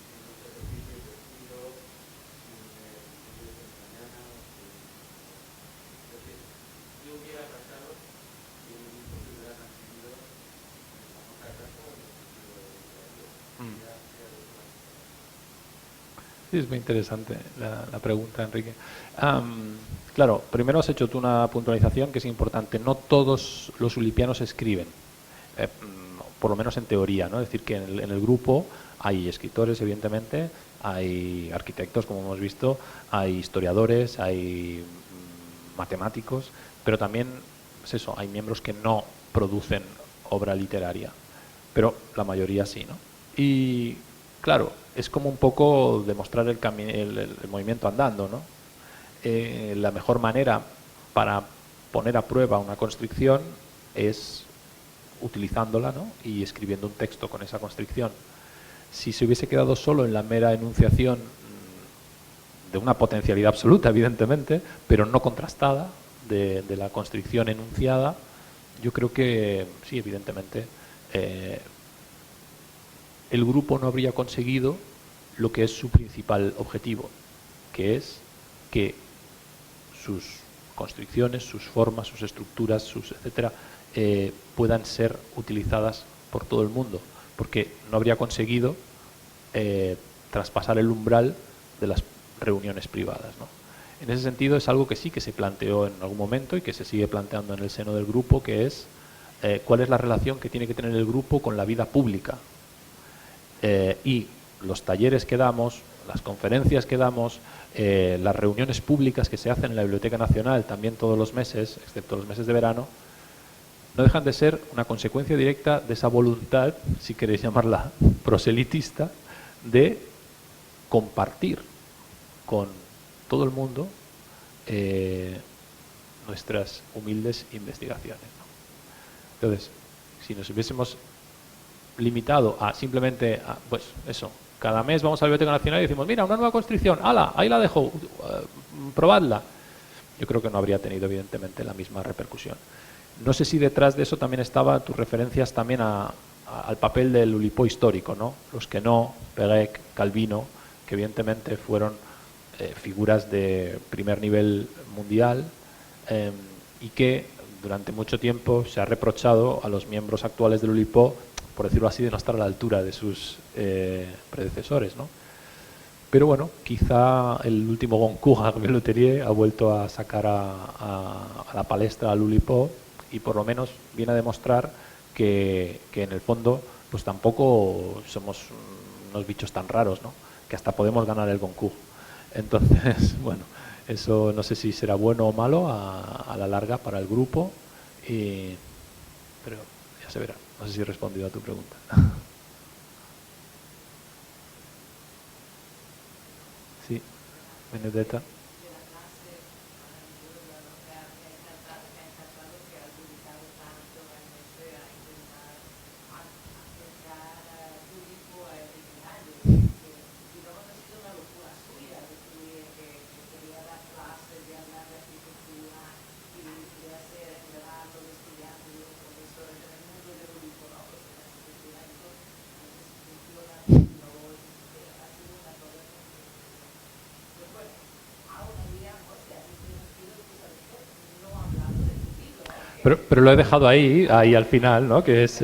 si no se repite el estilo sin el de mañana o sin... Es decir, ¿qué hubiera pasado si un grupo se hubiera mantenido en la famosa casa o en el sentido de la vida? Sí, es muy interesante la pregunta, Enrique. Claro, primero has hecho tú una puntualización que es importante. No todos los ulipianos escriben, por lo menos en teoría, ¿no? Es decir, que en el grupo hay escritores, evidentemente, hay arquitectos, como hemos visto, hay historiadores, hay matemáticos, pero también es eso, hay miembros que no producen obra literaria, pero la mayoría sí, ¿no? Y claro, es como un poco demostrar el movimiento andando, ¿no? La mejor manera para poner a prueba una constricción es utilizándola, ¿no? Y escribiendo un texto con esa constricción. Si se hubiese quedado solo en la mera enunciación de una potencialidad absoluta, evidentemente, pero no contrastada, de la constricción enunciada, yo creo que sí, evidentemente, el grupo no habría conseguido lo que es su principal objetivo, que es que sus constricciones, sus formas, sus estructuras, sus etcétera, puedan ser utilizadas por todo el mundo, porque no habría conseguido traspasar el umbral de las reuniones privadas, ¿no? En ese sentido es algo que sí que se planteó en algún momento y que se sigue planteando en el seno del grupo, que es cuál es la relación que tiene que tener el grupo con la vida pública. Y los talleres que damos, las conferencias que damos, las reuniones públicas que se hacen en la Biblioteca Nacional también todos los meses, excepto los meses de verano, no dejan de ser una consecuencia directa de esa voluntad, si queréis llamarla proselitista, de compartir con todo el mundo nuestras humildes investigaciones, ¿no? Entonces, si nos hubiésemos limitado a simplemente, pues eso, cada mes vamos a la Biblioteca Nacional y decimos, mira, una nueva constricción, ¡hala! Ahí la dejo, probadla. Yo creo que no habría tenido, evidentemente, la misma repercusión. No sé si detrás de eso también estaba tus referencias también al papel del Oulipo histórico, ¿no? Los que no, Pérec, Calvino, que evidentemente fueron figuras de primer nivel mundial y que durante mucho tiempo se ha reprochado a los miembros actuales del Oulipo, por decirlo así, de no estar a la altura de sus predecesores, ¿no? Pero bueno, quizá el último Goncourt de Letellier ha vuelto a sacar a la palestra al Oulipo y por lo menos viene a demostrar que en el fondo pues tampoco somos unos bichos tan raros, ¿no? Que hasta podemos ganar el Goncourt. Entonces, bueno, eso no sé si será bueno o malo a la larga para el grupo, pero ya se verá. No sé si he respondido a tu pregunta. Sí, Benedetta. Pero lo he dejado ahí al final, ¿no? Que es...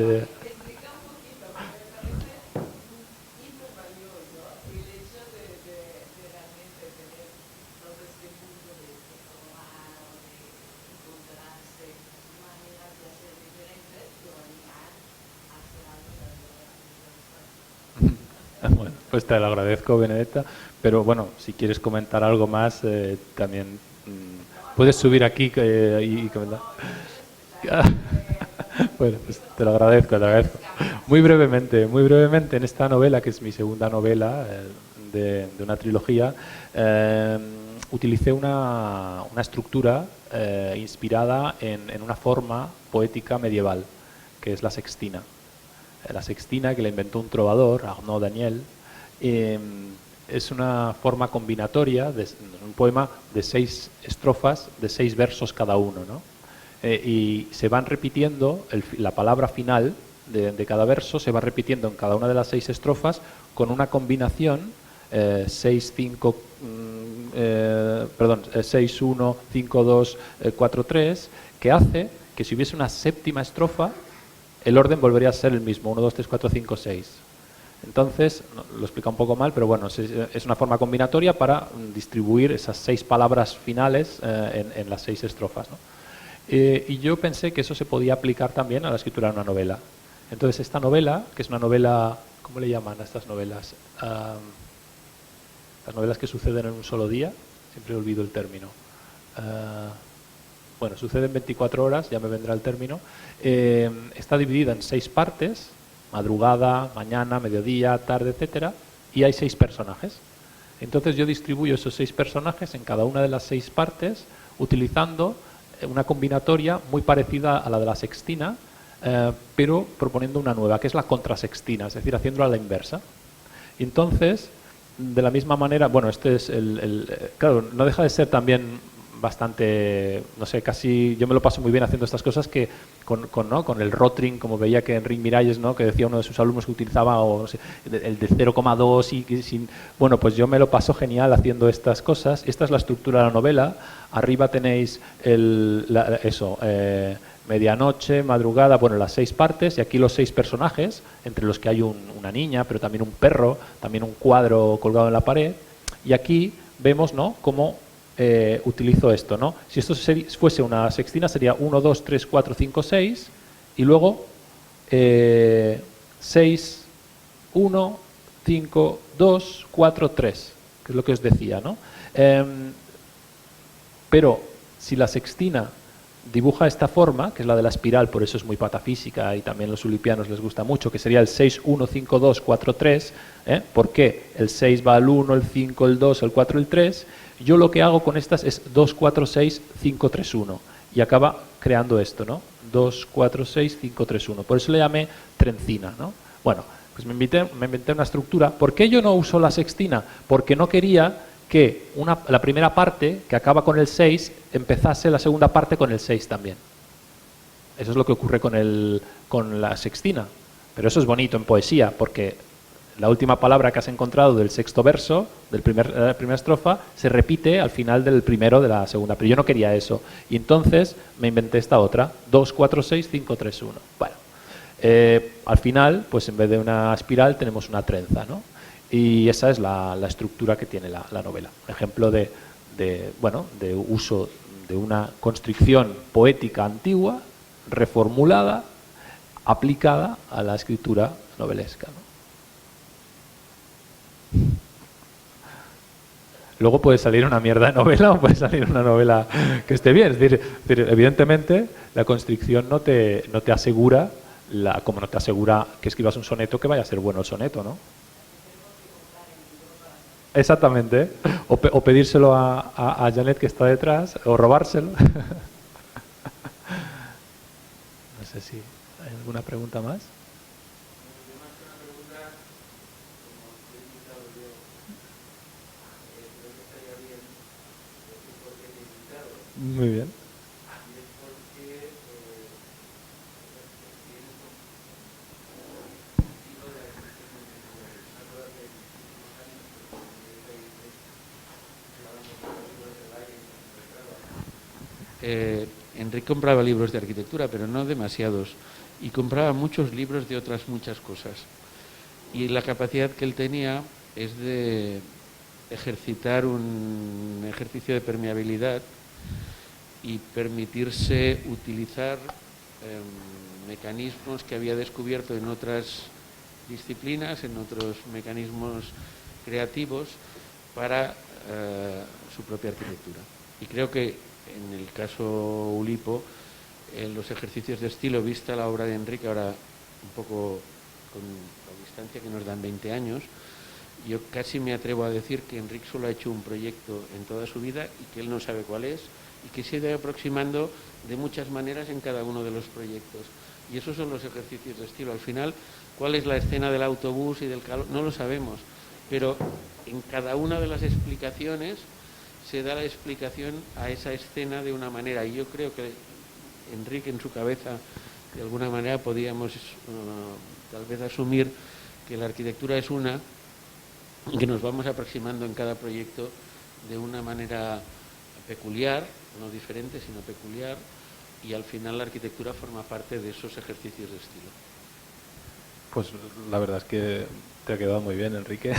Bueno, pues te lo agradezco, Benedetta. Pero bueno, si quieres comentar algo más, también puedes subir aquí y comentar. Bueno, pues te lo agradezco, te lo agradezco. Muy brevemente, en esta novela, que es mi segunda novela de una trilogía, utilicé una estructura inspirada en una forma poética medieval, que es la sextina. La sextina, que la inventó un trovador, Arnaud Daniel, es una forma combinatoria, un poema de 6 estrofas, de 6 versos cada uno, ¿no? y se van repitiendo, la palabra final de cada verso se va repitiendo en cada una de las 6 estrofas con una combinación 6, 5, 6, 1, 5, 2, 4, 3, que hace que si hubiese una séptima estrofa, el orden volvería a ser el mismo, 1, 2, 3, 4, 5, 6. Entonces, lo explica un poco mal, pero bueno, es una forma combinatoria para distribuir esas 6 palabras finales en las 6 estrofas, ¿no? Y yo pensé que eso se podía aplicar también a la escritura de una novela. Entonces, esta novela, que es una novela, ¿cómo le llaman a estas novelas? Las novelas que suceden en un solo día, siempre olvido el término. Bueno, sucede en 24 horas, ya me vendrá el término. Está dividida en 6 partes, madrugada, mañana, mediodía, tarde, etcétera, y hay 6 personajes. Entonces yo distribuyo esos 6 personajes en cada una de las 6 partes utilizando una combinatoria muy parecida a la de la sextina, pero proponiendo una nueva, que es la contrasextina, es decir, haciéndola a la inversa. Y entonces, de la misma manera, bueno, este es claro, no deja de ser también bastante, no sé, casi, yo me lo paso muy bien haciendo estas cosas que con el Rotring, como veía que Enric Miralles, ¿no?, que decía uno de sus alumnos que utilizaba, o no sé, el de 0,2 y sin, bueno, pues yo me lo paso genial haciendo estas cosas. Esta es la estructura de la novela. Arriba tenéis medianoche, madrugada, bueno, las 6 partes, y aquí los 6 personajes, entre los que hay una niña, pero también un perro, también un cuadro colgado en la pared, y aquí vemos, ¿no?, cómo utilizo esto, ¿no? Si esto fuese una sextina sería 1, 2, 3, 4, 5, 6, y luego 6, 1, 5, 2, 4, 3, que es lo que os decía, ¿no? Pero si la sextina dibuja esta forma, que es la de la espiral, por eso es muy patafísica y también a los ulipianos les gusta mucho, que sería el 6, 1, 5, 2, 4, 3, ¿por qué? El 6 va al 1, el 5, el 2, el 4, el 3. Yo lo que hago con estas es 2, 4, 6, 5, 3, 1. Y acaba creando esto, ¿no? 2, 4, 6, 5, 3, 1. Por eso le llamé trencina, ¿no? Bueno, pues me inventé una estructura. ¿Por qué yo no uso la sextina? Porque no quería que la primera parte, que acaba con el 6, empezase la segunda parte con el 6 también. Eso es lo que ocurre con la sextina. Pero eso es bonito en poesía, porque la última palabra que has encontrado del sexto verso, de la primera estrofa, se repite al final del primero de la segunda. Pero yo no quería eso. Y entonces me inventé esta otra, 2, 4, 6, 5, 3, 1. Bueno, al final, pues en vez de una espiral tenemos una trenza, ¿no? Y esa es la estructura que tiene la novela. Ejemplo de uso de una constricción poética antigua, reformulada, aplicada a la escritura novelesca, ¿no? Luego puede salir una mierda de novela o puede salir una novela que esté bien. Es decir, evidentemente, la constricción no te asegura, como no te asegura que escribas un soneto que vaya a ser bueno el soneto, ¿no? Exactamente. O pedírselo a Janet, que está detrás, o robárselo. No sé si hay alguna pregunta más. Muy bien. Enrique compraba libros de arquitectura, pero no demasiados, y compraba muchos libros de otras muchas cosas. Y la capacidad que él tenía es de ejercitar un ejercicio de permeabilidad y permitirse utilizar mecanismos que había descubierto en otras disciplinas, en otros mecanismos creativos para su propia arquitectura. Y creo que en el caso Ulipo, en los ejercicios de estilo, vista la obra de Enrique, ahora un poco con la distancia que nos dan 20 años, yo casi me atrevo a decir que Enrique solo ha hecho un proyecto en toda su vida y que él no sabe cuál es, y que se ha ido aproximando de muchas maneras en cada uno de los proyectos. Y esos son los ejercicios de estilo. Al final, ¿cuál es la escena del autobús y del calor? No lo sabemos, pero en cada una de las explicaciones se da la explicación a esa escena de una manera, y yo creo que Enrique en su cabeza, de alguna manera podíamos tal vez asumir que la arquitectura es una, y que nos vamos aproximando en cada proyecto de una manera peculiar, no diferente, sino peculiar, y al final la arquitectura forma parte de esos ejercicios de estilo. Pues la verdad es que te ha quedado muy bien, Enrique.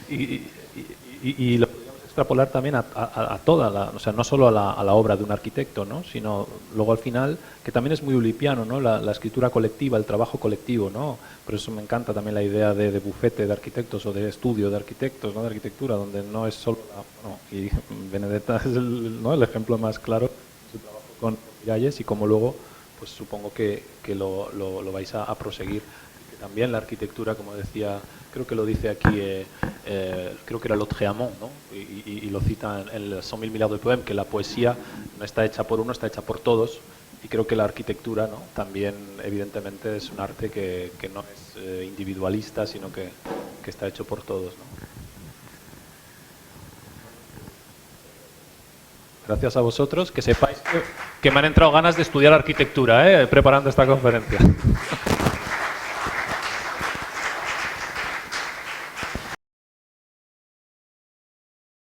y lo podríamos extrapolar también a toda la, o sea, no solo a la obra de un arquitecto, ¿no? Sino luego al final, que también es muy ulipiano, ¿no? La escritura colectiva, el trabajo colectivo, ¿no? Por eso me encanta también la idea de bufete de arquitectos o de estudio de arquitectos, ¿no? De arquitectura, donde no es solo y Benedetta es el ejemplo más claro, su trabajo con Miralles, y como luego pues supongo que lo vais a proseguir. Que también la arquitectura, como decía, creo que lo dice aquí, creo que era Lautréamont, ¿no? Y lo cita en el 100.000 milliards de poèmes, que la poesía no está hecha por uno, está hecha por todos. Y creo que la arquitectura, ¿no? También, evidentemente, es un arte que no es individualista, sino que está hecho por todos, ¿no? Gracias a vosotros, que sepáis que me han entrado ganas de estudiar arquitectura, preparando esta conferencia.